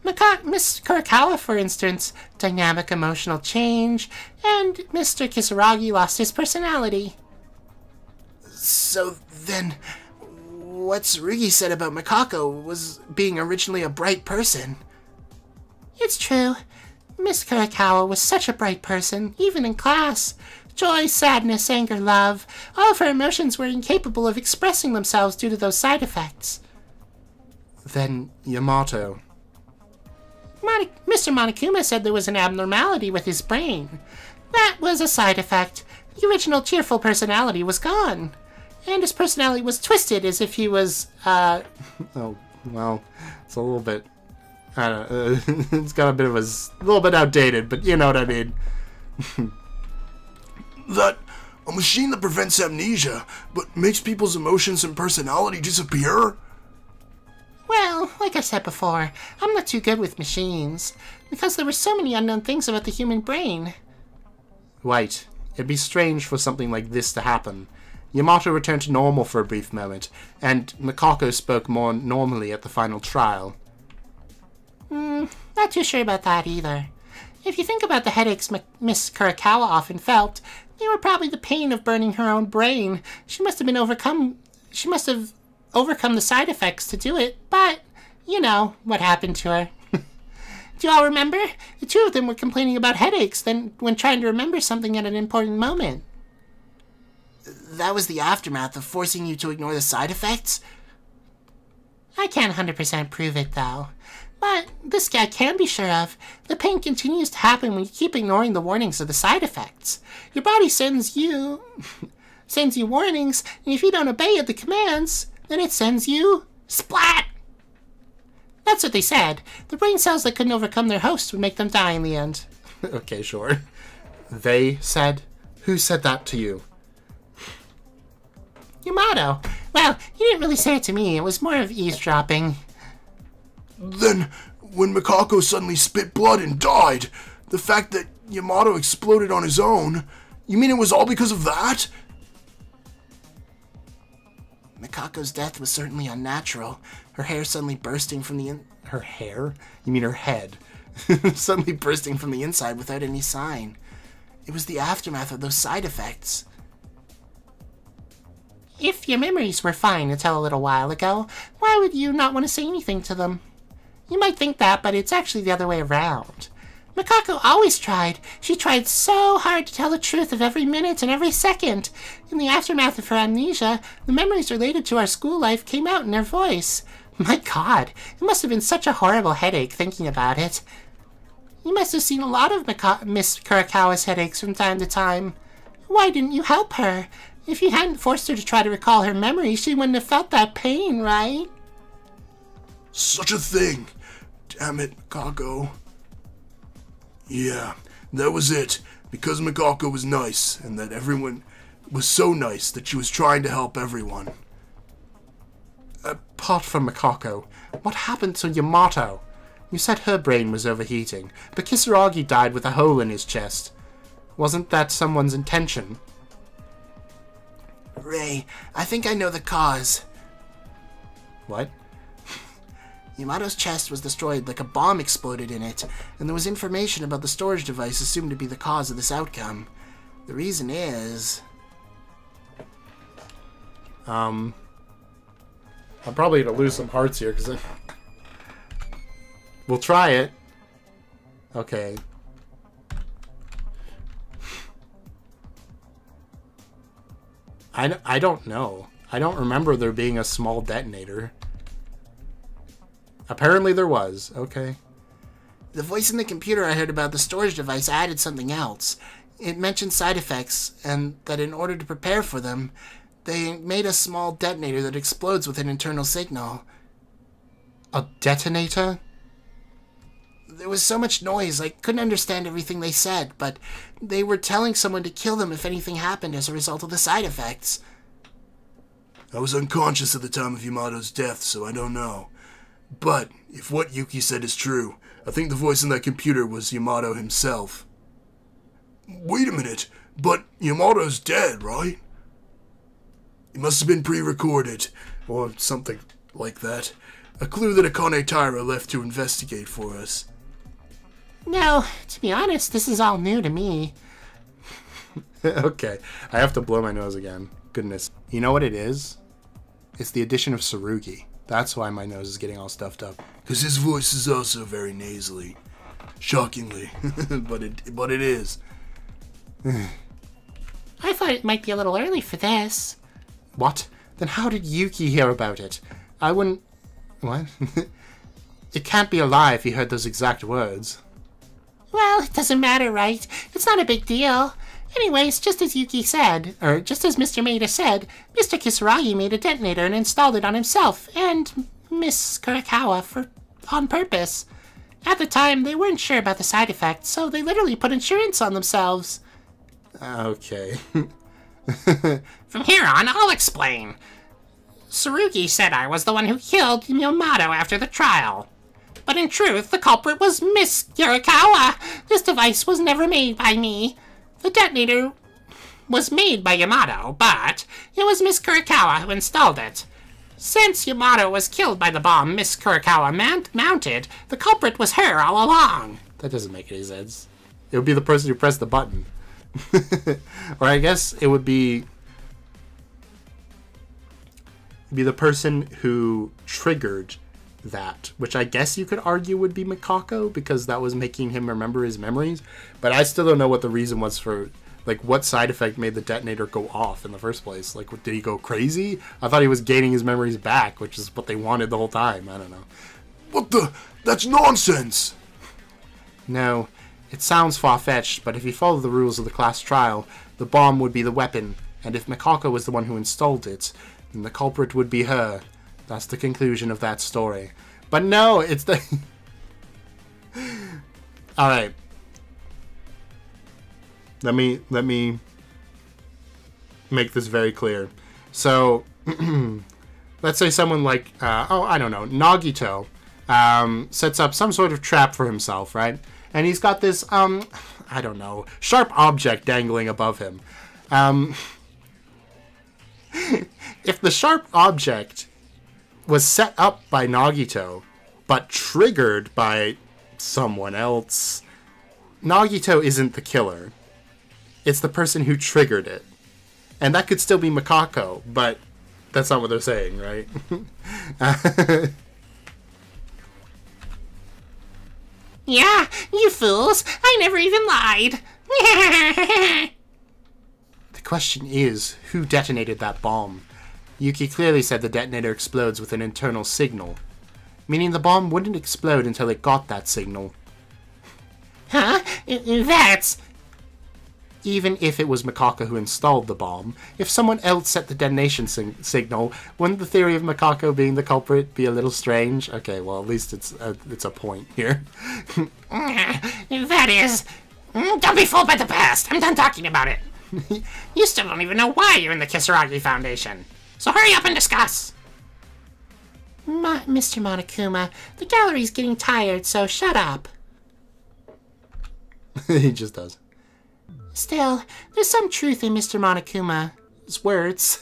Miss Kurakawa, for instance, dynamic emotional change, and Mr. Kisaragi lost his personality. So then, what Tsurugi said about Mikako was being originally a bright person. It's true. Miss Kurakawa was such a bright person, even in class. Joy, sadness, anger, love, all of her emotions were incapable of expressing themselves due to those side effects. Then Yamato. Mr. Monokuma said there was an abnormality with his brain. That was a side effect. The original cheerful personality was gone. And his personality was twisted as if he was, Oh, well, it's a little bit... I don't know, it's got a bit of a little bit outdated, but you know what I mean. That a machine that prevents amnesia, but makes people's emotions and personality disappear? Well, like I said before, I'm not too good with machines, because there were so many unknown things about the human brain. Right. It'd be strange for something like this to happen. Yamato returned to normal for a brief moment, and Mikako spoke more normally at the final trial. Not too sure about that either. If you think about the headaches Miss Kurakawa often felt, they were probably the pain of burning her own brain. She must have overcome the side effects to do it, but, you know, what happened to her. Do you all remember? The two of them were complaining about headaches when trying to remember something at an important moment. That was the aftermath of forcing you to ignore the side effects? I can't 100% prove it, though. But this guy can be sure of. The pain continues to happen when you keep ignoring the warnings of the side effects. Your body sends you warnings, and if you don't obey the commands, then it sends you splat! That's what they said. The brain cells that couldn't overcome their host would make them die in the end. Okay, sure. They said? Who said that to you? Yamato. Well, he didn't really say it to me. It was more of eavesdropping. Then, when Mikako suddenly spit blood and died, the fact that Yamato exploded on his own, you mean it was all because of that? Mikako's death was certainly unnatural. Her hair suddenly bursting from the Her hair? You mean her head? suddenly bursting from the inside without any sign. It was the aftermath of those side effects. If your memories were fine until a little while ago, why would you not want to say anything to them? You might think that, but it's actually the other way around. Mikako always tried. She tried so hard to tell the truth of every minute and every second. In the aftermath of her amnesia, the memories related to our school life came out in her voice. My God, it must have been such a horrible headache thinking about it. You must have seen a lot of Miss Kurakawa's headaches from time to time. Why didn't you help her? If you hadn't forced her to try to recall her memories, she wouldn't have felt that pain, right? Such a thing. Damn it, Mikako. Yeah, that was it. Because Mikako was nice, and that everyone was so nice that she was trying to help everyone. Apart from Mikako, what happened to Yamato? You said her brain was overheating, but Kisaragi died with a hole in his chest. Wasn't that someone's intention? Ray, I think I know the cause. What? Yamato's chest was destroyed like a bomb exploded in it, and there was information about the storage device assumed to be the cause of this outcome. The reason is... I'm probably gonna lose some hearts here, because we'll try it. Okay. I don't know. I don't remember there being a small detonator. Apparently there was. Okay. The voice in the computer I heard about the storage device added something else. It mentioned side effects, and that in order to prepare for them, they made a small detonator that explodes with an internal signal. A detonator? There was so much noise, I couldn't understand everything they said, but they were telling someone to kill them if anything happened as a result of the side effects. I was unconscious at the time of Yamato's death, so I don't know. But if what Yuki said is true, I think the voice in that computer was Yamato himself. Wait a minute, but Yamato's dead, right? It must have been pre-recorded, or something like that. A clue that Akane Taira left to investigate for us. No, to be honest, this is all new to me. Okay, I have to blow my nose again. Goodness. You know what it is? It's the addition of Tsurugi. That's why my nose is getting all stuffed up. Because his voice is also very nasally. Shockingly. but it is. I thought it might be a little early for this. What? Then how did Yuki hear about it? I wouldn't... What? It can't be a lie if he heard those exact words. Well, it doesn't matter, right? It's not a big deal. Anyways, just as Yuki said, or just as Mr. Maida said, Mr. Kisaragi made a detonator and installed it on himself and Miss Kurakawa on purpose. At the time, they weren't sure about the side effects, so they literally put insurance on themselves. Okay. From here on, I'll explain. Tsurugi said I was the one who killed Yamato after the trial. But in truth, the culprit was Miss Kurakawa. This device was never made by me. The detonator was made by Yamato, but it was Miss Kurakawa who installed it. Since Yamato was killed by the bomb Miss Kurakawa mounted, the culprit was her all along. That doesn't make any sense. It would be the person who pressed the button. Or I guess it would be the person who triggered that, which I guess you could argue would be Mikako, because that was making him remember his memories. But I still don't know what the reason was for, like, what side effect made the detonator go off in the first place. Like, did he go crazy? I thought he was gaining his memories back, which is what they wanted the whole time. I don't know. What the? That's nonsense! No, it sounds far-fetched, but if you follow the rules of the class trial, the bomb would be the weapon, and if Mikako was the one who installed it, then the culprit would be her. That's the conclusion of that story. But no, it's the... Alright. Let me make this very clear. So, let's say someone like, I don't know, Nagito sets up some sort of trap for himself, right? And he's got this, I don't know, sharp object dangling above him. If the sharp object was set up by Nagito, but triggered by someone else, Nagito isn't the killer. It's the person who triggered it. And that could still be Mikako, but that's not what they're saying, right? Yeah, you fools! I never even lied! The question is, who detonated that bomb? Yuki clearly said the detonator explodes with an internal signal, meaning the bomb wouldn't explode until it got that signal. Huh? That's... Even if it was Mikako who installed the bomb, if someone else set the detonation signal, wouldn't the theory of Mikako being the culprit be a little strange? Okay, well, at least it's a point here. That is... Don't be fooled by the past. I'm done talking about it. You still don't even know why you're in the Kisaragi Foundation. So hurry up and discuss. Mr. Monokuma, the gallery's getting tired, so shut up. He just does. Still, there's some truth in Mr. Monokuma's words.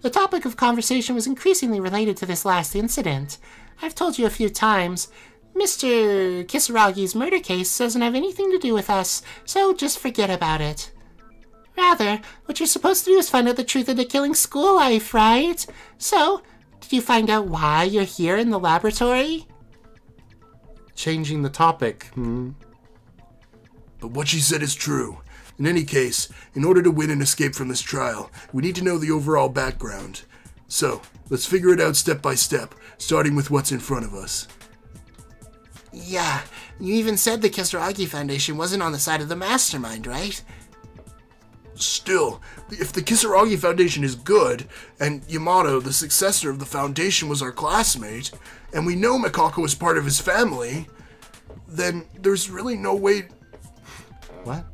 The topic of conversation was increasingly related to this last incident. I've told you a few times, Mr. Kisaragi's murder case doesn't have anything to do with us, so just forget about it. Rather, what you're supposed to do is find out the truth of the killing school life, right? So, did you find out why you're here in the laboratory? Changing the topic, But what she said is true. In any case, in order to win and escape from this trial, we need to know the overall background. So, let's figure it out step by step, starting with what's in front of us. Yeah, you even said the Kisaragi Foundation wasn't on the side of the mastermind, right? Still, if the Kisaragi Foundation is good, and Yamato, the successor of the Foundation, was our classmate, and we know Mikako is part of his family, then there's really no way... What?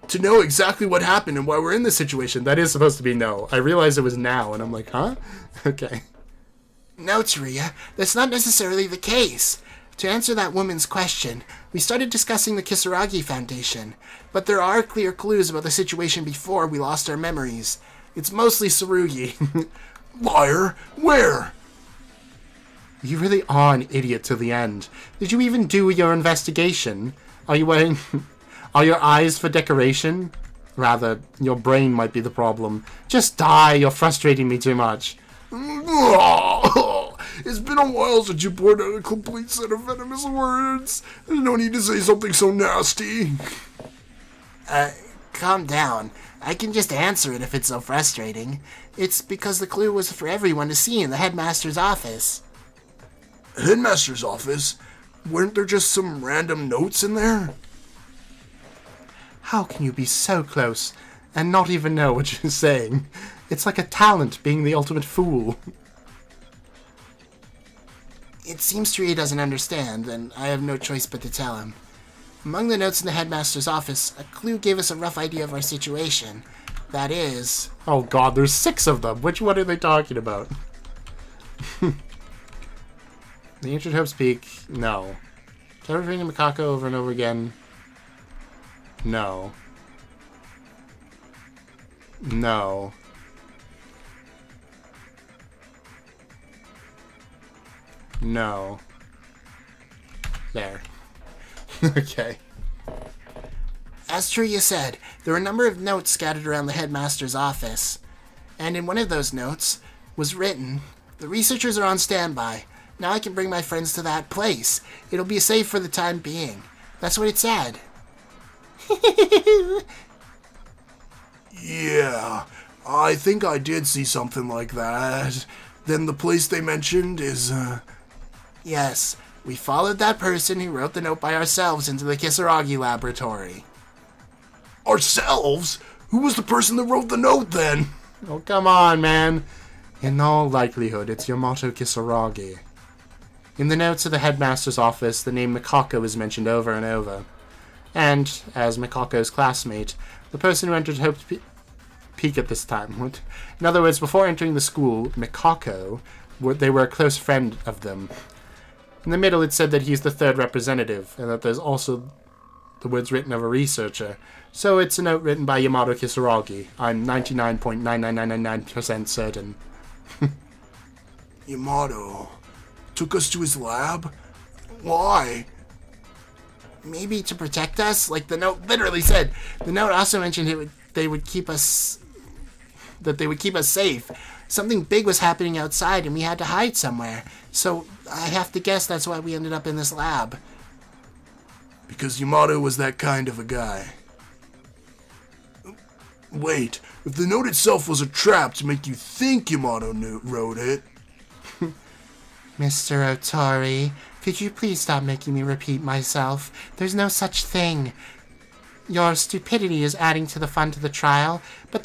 To know exactly what happened and why we're in this situation. That is supposed to be no. I realized it was now, and I'm like, huh? Okay. No, Taria, that's not necessarily the case. To answer that woman's question, we started discussing the Kisaragi Foundation, but there are clear clues about the situation before we lost our memories. It's mostly Tsurugi. Liar! Where? You really are an idiot to the end. Did you even do your investigation? Are you wearing... Are your eyes for decoration? Rather, your brain might be the problem. Just die, you're frustrating me too much. It's been a while since you poured out a complete set of venomous words. There's no need to say something so nasty. Calm down. I can just answer it if it's so frustrating. It's because the clue was for everyone to see in the headmaster's office. Headmaster's office? Weren't there just some random notes in there? How can you be so close and not even know what you're saying? It's like a talent being the ultimate fool. It seems Taria doesn't understand, and I have no choice but to tell him. Among the notes in the headmaster's office, a clue gave us a rough idea of our situation. That is... Oh god, there's 6 of them. Which one are they talking about? The Ancient Hope's Peak? No. Teleporting Mikako over and over again? No. No. No. There. Okay. As Taria said, there were a number of notes scattered around the headmaster's office. And in one of those notes was written, "The researchers are on standby. Now I can bring my friends to that place. It'll be safe for the time being." That's what it said. Yeah, I think I did see something like that. Then the place they mentioned is, Yes, we followed that person who wrote the note by ourselves into the Kisaragi laboratory. Ourselves? Who was the person that wrote the note then? Oh, come on, man. In all likelihood, it's Yamato Kisaragi. In the notes of the headmaster's office, the name Mikako is mentioned over and over. And, as Mikako's classmate, the person who entered Hope's Peak at this time. In other words, before entering the school, Mikako, they were a close friend of them. In the middle, it said that he's the 3rd representative, and that there's also the words written of a researcher. So it's a note written by Yamato Kisaragi. I'm 99.99999% certain. Yamato took us to his lab? Why? Maybe to protect us? Like the note literally said. The note also mentioned they would keep us safe. Something big was happening outside and we had to hide somewhere. So I have to guess that's why we ended up in this lab. Because Yamato was that kind of a guy. Wait, if the note itself was a trap to make you think Yamato wrote it... Mr. Otori, could you please stop making me repeat myself? There's no such thing. Your stupidity is adding to the fun to the trial, but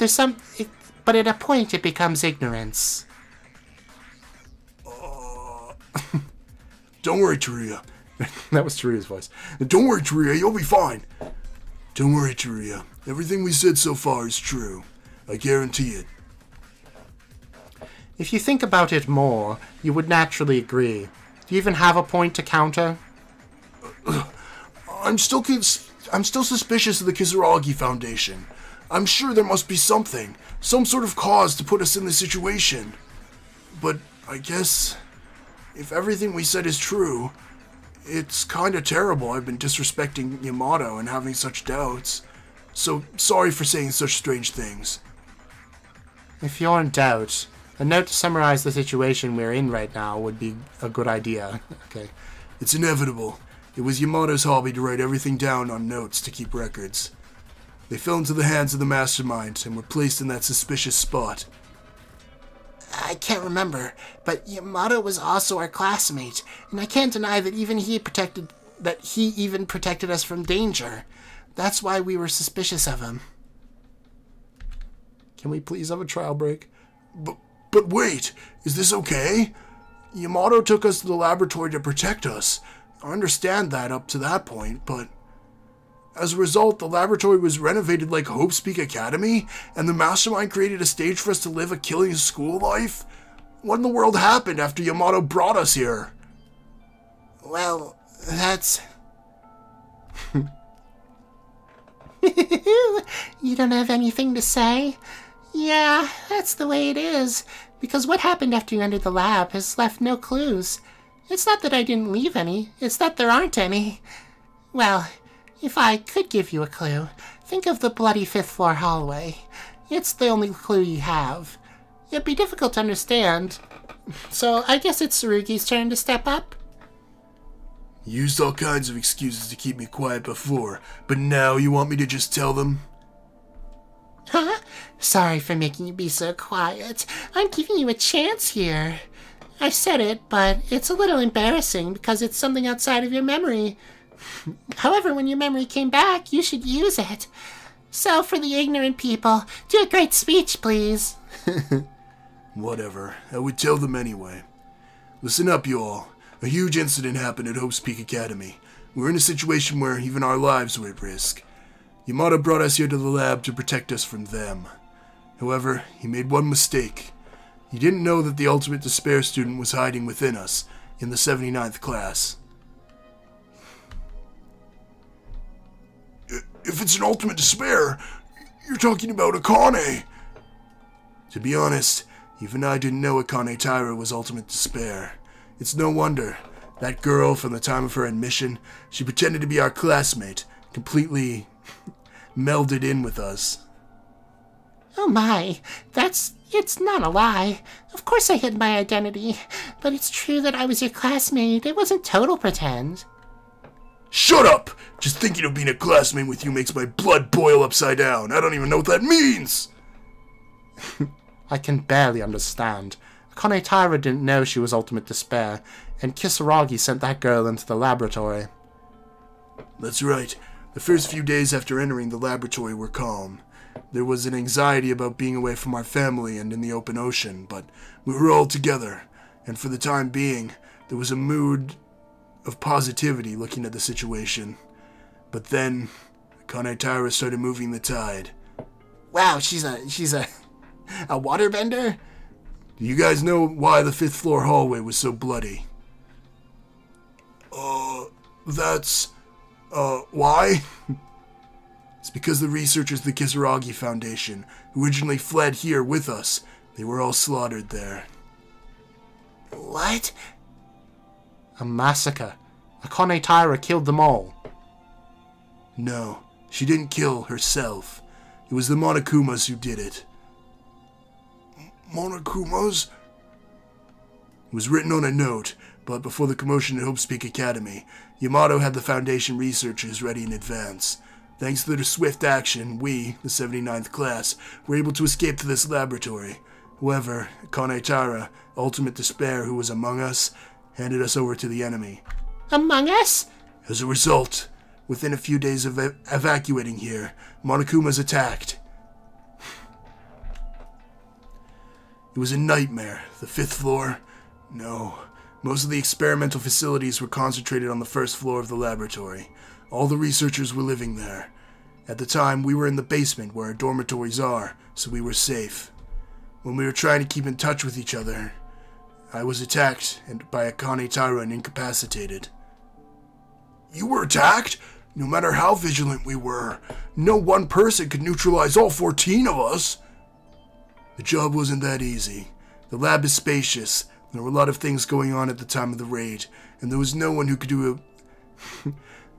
but at a point it becomes ignorance. Don't worry, Taria. That was Taria's voice. Don't worry, Taria, you'll be fine. Don't worry, Taria. Everything we said so far is true. I guarantee it. If you think about it more, you would naturally agree. Do you even have a point to counter? I'm still suspicious of the Kisaragi Foundation. I'm sure there must be something, some sort of cause to put us in this situation. But I guess if everything we said is true, it's kinda terrible I've been disrespecting Yamato and having such doubts. So sorry for saying such strange things. If you're in doubt, a note to summarize the situation we're in right now would be a good idea. Okay. It's inevitable. It was Yamato's hobby to write everything down on notes to keep records. They fell into the hands of the mastermind and were placed in that suspicious spot. I can't remember, but Yamato was also our classmate, and I can't deny that he even protected us from danger. That's why we were suspicious of him. Can we please have a trial break? But wait, is this okay? Yamato took us to the laboratory to protect us. I understand that up to that point, but as a result, the laboratory was renovated like Hope's Peak Academy, and the mastermind created a stage for us to live a killing school life? What in the world happened after Yamato brought us here? Well, that's... You don't have anything to say? Yeah, that's the way it is. Because what happened after you entered the lab has left no clues. It's not that I didn't leave any, it's that there aren't any. Well, if I could give you a clue, think of the bloody 5th floor hallway. It's the only clue you have. It'd be difficult to understand. So I guess it's Tsurugi's turn to step up? You used all kinds of excuses to keep me quiet before, but now you want me to just tell them? Huh? Sorry for making you be so quiet. I'm giving you a chance here. I said it, but it's a little embarrassing because it's something outside of your memory. However, when your memory came back, you should use it. So, for the ignorant people, do a great speech, please. Whatever. I would tell them anyway. Listen up, you all. A huge incident happened at Hope's Peak Academy. We're in a situation where even our lives were at risk. Yamato brought us here to the lab to protect us from them. However, he made one mistake. He didn't know that the Ultimate Despair student was hiding within us, in the 79th class. If it's an Ultimate Despair, you're talking about Akane. To be honest, even I didn't know Akane Taira was Ultimate Despair. It's no wonder. That girl, from the time of her admission, she pretended to be our classmate, completely melded in with us. Oh my, it's not a lie. Of course I hid my identity, but it's true that I was your classmate. It wasn't total pretend. Shut up! Just thinking of being a classmate with you makes my blood boil upside down. I don't even know what that means! I can barely understand. Akane Taira didn't know she was Ultimate Despair, and Kisaragi sent that girl into the laboratory. That's right. The first few days after entering the laboratory were calm. There was an anxiety about being away from our family and in the open ocean, but we were all together, and for the time being, there was a mood of positivity looking at the situation. But then, Akane Taira started moving the tide. Wow, she's a waterbender? Do you guys know why the 5th floor hallway was so bloody? Why? It's because the researchers of the Kisaragi Foundation, who originally fled here with us, they were all slaughtered there. What? A massacre. Akane Taira killed them all. No, she didn't kill herself. It was the Monokumas who did it. Monokumas? It was written on a note, but before the commotion at Hope's Peak Academy, Yamato had the Foundation researchers ready in advance. Thanks to their swift action, we, the 79th class, were able to escape to this laboratory. However, Akane Taira, Ultimate Despair, who was among us, handed us over to the enemy. Among us? As a result, within a few days of evacuating here, Monokumas attacked. It was a nightmare. The 5th floor? No. Most of the experimental facilities were concentrated on the 1st floor of the laboratory. All the researchers were living there. At the time, we were in the basement where our dormitories are, so we were safe. When we were trying to keep in touch with each other, I was attacked by Akane Taira and incapacitated. You were attacked? No matter how vigilant we were, no one person could neutralize all 14 of us. The job wasn't that easy. The lab is spacious. There were a lot of things going on at the time of the raid, and there was no one who could do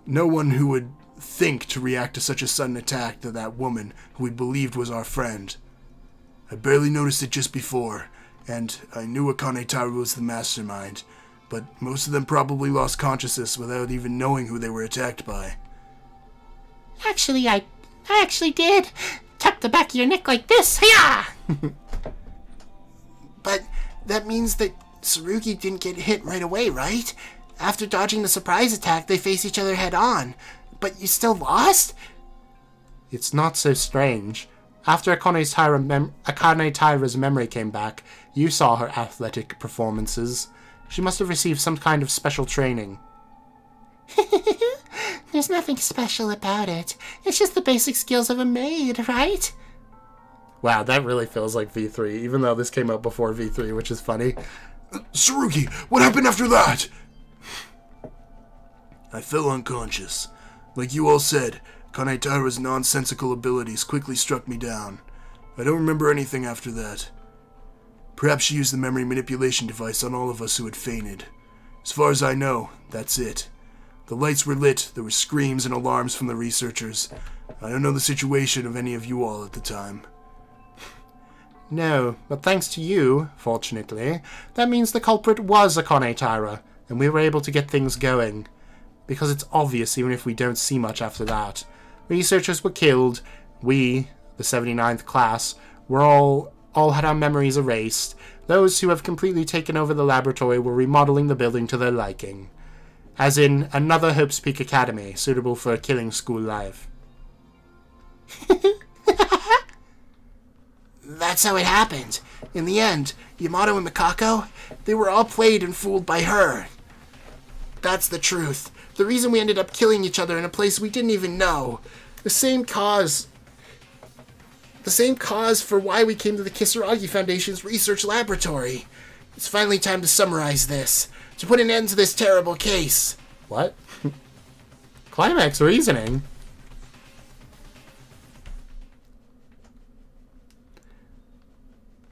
no one who would think to react to such a sudden attack to that woman who we believed was our friend. I barely noticed it just before, and I knew Akane Taira was the mastermind, but most of them probably lost consciousness without even knowing who they were attacked by. Actually, I actually did. Tuck the back of your neck like this. Hiya! But that means that Tsurugi didn't get hit right away, right? After dodging the surprise attack, they face each other head on. But you still lost? It's not so strange. After Akane Taira's memory came back, you saw her athletic performances. She must have received some kind of special training. There's nothing special about it. It's just the basic skills of a maid, right? Wow, that really feels like V3, even though this came out before V3, which is funny. Tsurugi, what happened after that? I fell unconscious. Like you all said, Kaneitara's nonsensical abilities quickly struck me down. I don't remember anything after that. Perhaps she used the memory manipulation device on all of us who had fainted. As far as I know, that's it. The lights were lit, there were screams and alarms from the researchers. I don't know the situation of any of you all at the time. No, but thanks to you, fortunately, that means the culprit was a Kaneitara, and we were able to get things going. Because it's obvious even if we don't see much after that. Researchers were killed, we, the 79th class, were all had our memories erased. Those who have completely taken over the laboratory were remodeling the building to their liking. As in, another Hope's Peak Academy, suitable for a killing school life. That's how it happened. In the end, Yamato and Mikako, they were all played and fooled by her. That's the truth. The reason we ended up killing each other in a place we didn't even know. The same cause for why we came to the Kisaragi Foundation's research laboratory. It's finally time to summarize this, to put an end to this terrible case. What? Climax reasoning?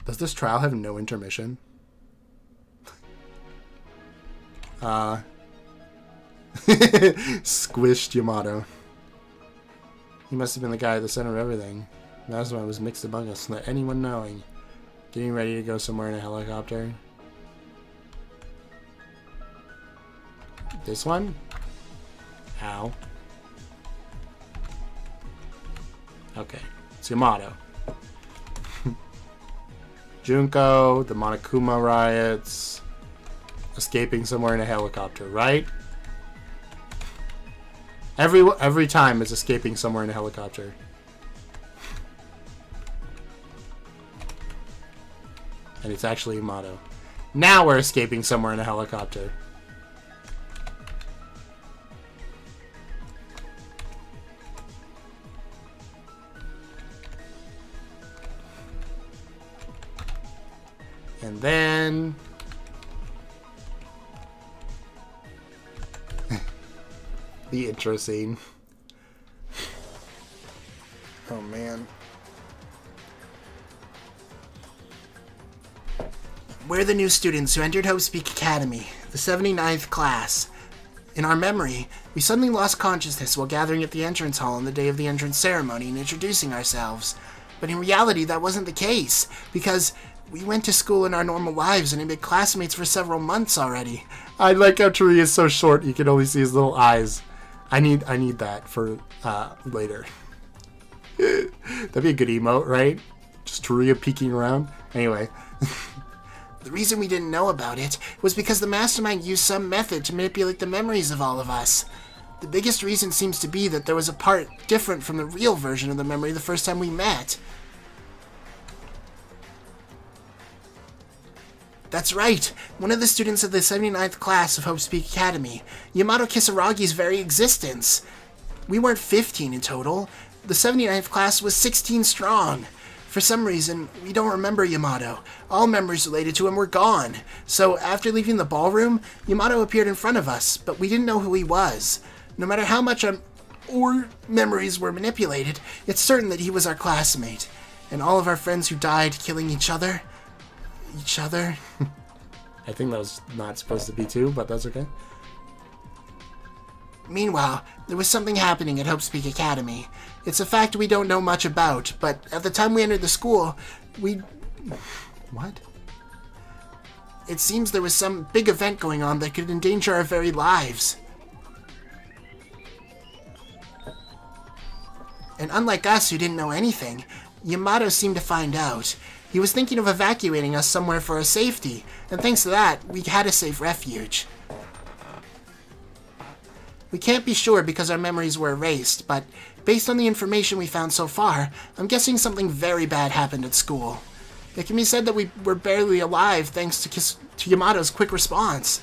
Does this trial have no intermission? Squished Yamato. He must have been the guy at the center of everything. That's why it was mixed among us, not anyone knowing. Getting ready to go somewhere in a helicopter. This one? Ow. Okay. It's Yamato. Junko, the Monokuma riots. Escaping somewhere in a helicopter, right? Every time it's escaping somewhere in a helicopter. And it's actually Yamato. Now we're escaping somewhere in a helicopter. And then... the intro scene. Oh man. We're the new students who entered Hope's Peak Academy, the 79th class. In our memory, we suddenly lost consciousness while gathering at the entrance hall on the day of the entrance ceremony and introducing ourselves. But in reality, that wasn't the case, because we went to school in our normal lives and had been classmates for several months already. I like how Tree is so short you can only see his little eyes. I need that for later. That'd be a good emote, right? Just Taria peeking around. Anyway. The reason we didn't know about it was because the mastermind used some method to manipulate the memories of all of us. The biggest reason seems to be that there was a part different from the real version of the memory the first time we met. That's right, one of the students of the 79th class of Hope's Peak Academy, Yamato Kisaragi's very existence. We weren't 15 in total. The 79th class was 16 strong. For some reason, we don't remember Yamato. All memories related to him were gone. So after leaving the ballroom, Yamato appeared in front of us, but we didn't know who he was. No matter how much our memories were manipulated, it's certain that he was our classmate. And all of our friends who died killing each other. I think that was not supposed to be two, but that's okay. Meanwhile, there was something happening at Hope's Peak Academy. It's a fact we don't know much about, but at the time we entered the school, What? It seems there was some big event going on that could endanger our very lives. And unlike us who didn't know anything, Yamato seemed to find out. He was thinking of evacuating us somewhere for our safety, and thanks to that, we had a safe refuge. We can't be sure because our memories were erased, but based on the information we found so far, I'm guessing something very bad happened at school. It can be said that we were barely alive thanks to Yamato's quick response.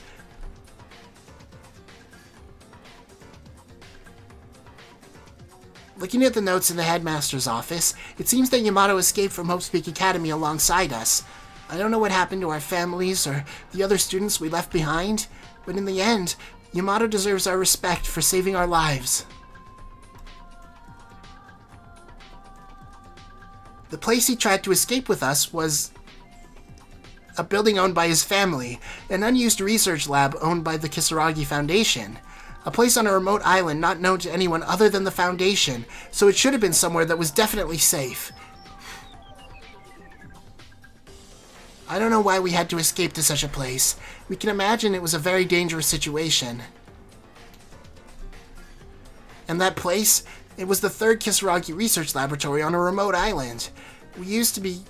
Looking at the notes in the headmaster's office, it seems that Yamato escaped from Hope's Peak Academy alongside us. I don't know what happened to our families or the other students we left behind, but in the end, Yamato deserves our respect for saving our lives. The place he tried to escape with us was a building owned by his family, an unused research lab owned by the Kisaragi Foundation, a place on a remote island not known to anyone other than the Foundation, so it should have been somewhere that was definitely safe. I don't know why we had to escape to such a place. We can imagine it was a very dangerous situation. And that place, it was the third Kisaragi research laboratory on a remote island. It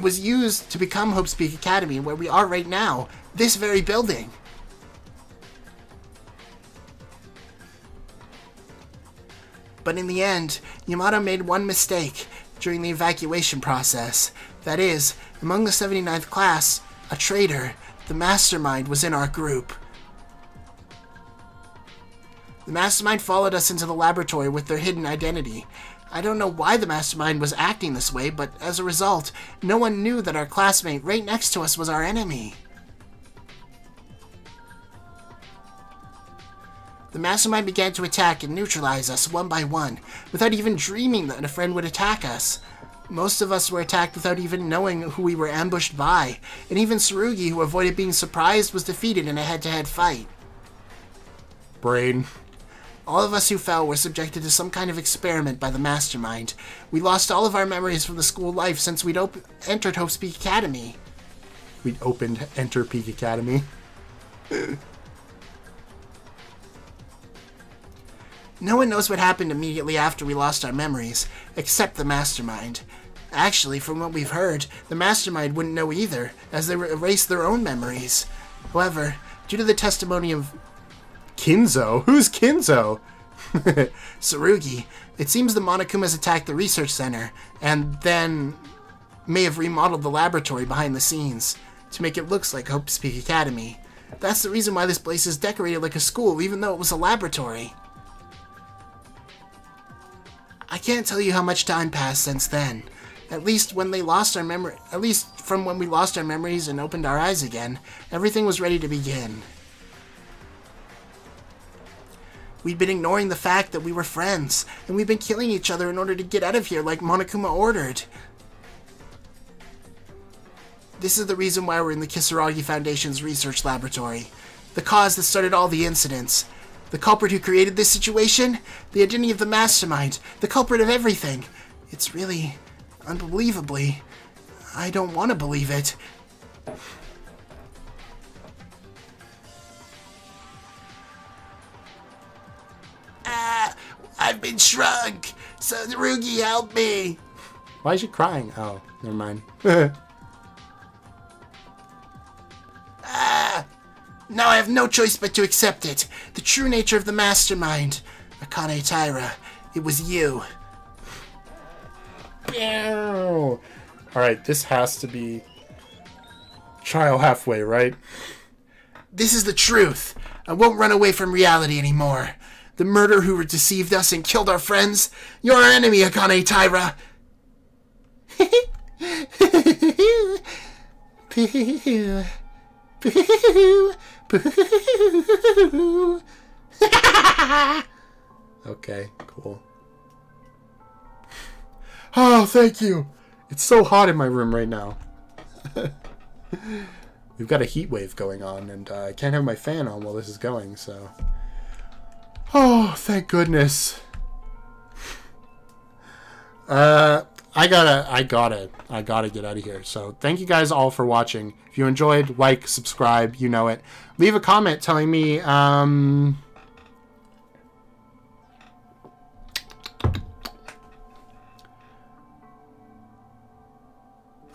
was used to become Hope's Peak Academy, where we are right now, this very building. But in the end, Yamato made one mistake during the evacuation process. That is, among the 79th class, a traitor, the mastermind, was in our group. The mastermind followed us into the laboratory with their hidden identity. I don't know why the mastermind was acting this way, but as a result, no one knew that our classmate right next to us was our enemy. The mastermind began to attack and neutralize us one by one, without even dreaming that a friend would attack us. Most of us were attacked without even knowing who we were ambushed by, and even Tsurugi, who avoided being surprised, was defeated in a head-to-head fight. Brain. All of us who fell were subjected to some kind of experiment by the mastermind. We lost all of our memories from the school life since we'd entered Hope's Peak Academy. We'd opened Enter Peak Academy. No one knows what happened immediately after we lost our memories, except the mastermind. Actually, from what we've heard, the mastermind wouldn't know either, as they erased their own memories. However, due to the testimony of Kinzo? Who's Kinzo? Tsurugi, it seems the Monokumas attacked the research center, and then may have remodeled the laboratory behind the scenes, to make it look like Hope's Peak Academy. That's the reason why this place is decorated like a school, even though it was a laboratory. I can't tell you how much time passed since then. At least from when we lost our memories and opened our eyes again, everything was ready to begin. We'd been ignoring the fact that we were friends, and we'd been killing each other in order to get out of here like Monokuma ordered. This is the reason why we're in the Kisaragi Foundation's research laboratory. The cause that started all the incidents. The culprit who created this situation? The identity of the mastermind. The culprit of everything. It's really, unbelievably, I don't want to believe it. I've been shrunk! Tsurugi, help me! Why is she crying? Oh, never mind. Now I have no choice but to accept it. The true nature of the mastermind. Akane Taira, it was you. Alright, this has to be trial halfway, right? This is the truth. I won't run away from reality anymore. The murderer who deceived us and killed our friends. You're our enemy, Akane Taira. Okay, cool. Oh, thank you. It's so hot in my room right now. We've got a heat wave going on, and I can't have my fan on while this is going, so... Oh, thank goodness. I gotta get out of here. So thank you guys all for watching. If you enjoyed, like, subscribe, you know it. Leave a comment telling me, I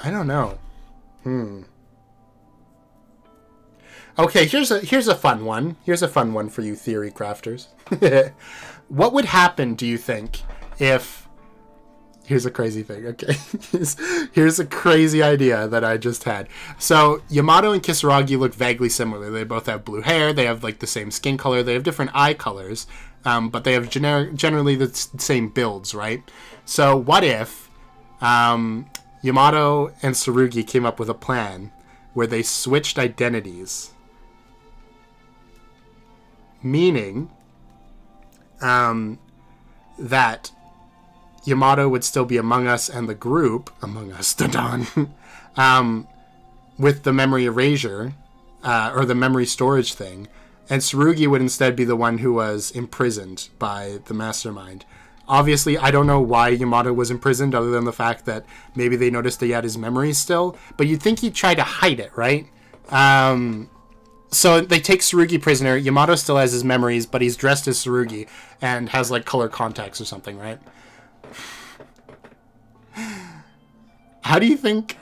don't know. Okay, here's a fun one. Here's a fun one for you theory crafters. What would happen, do you think, if Here's a crazy thing, okay? Here's a crazy idea that I just had. So, Yamato and Kisaragi look vaguely similar. They both have blue hair, they have, like, the same skin color, they have different eye colors, but they have generally the same builds, right? So, what if Yamato and Tsurugi came up with a plan where they switched identities? Meaning that Yamato would still be among us and the group, among us, with the memory erasure, or the memory storage thing, and Tsurugi would instead be the one who was imprisoned by the mastermind. Obviously, I don't know why Yamato was imprisoned, other than the fact that maybe they noticed he had his memories still, but you'd think he'd try to hide it, right? So they take Tsurugi prisoner. Yamato still has his memories, but he's dressed as Tsurugi and has, like, color contacts or something, right? How do you think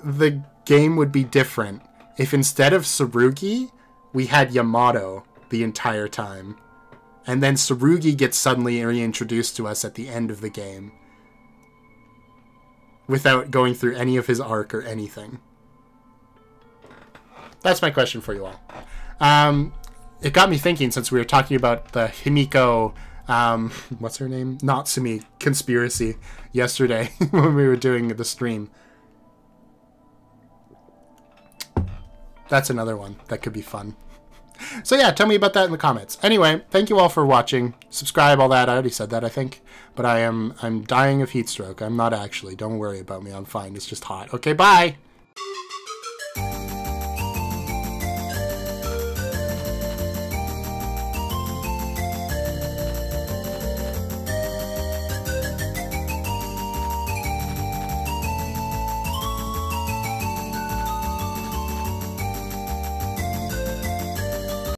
the game would be different if instead of Tsurugi, we had Yamato the entire time? And then Tsurugi gets suddenly reintroduced to us at the end of the game without going through any of his arc or anything. That's my question for you all. It got me thinking, since we were talking about the Himiko, what's her name? Natsumi conspiracy yesterday when we were doing the stream. That's another one that could be fun. So yeah, tell me about that in the comments. Anyway, thank you all for watching. Subscribe, all that. I already said that, I think. But I'm dying of heat stroke. I'm not actually. Don't worry about me. I'm fine. It's just hot. Okay, bye!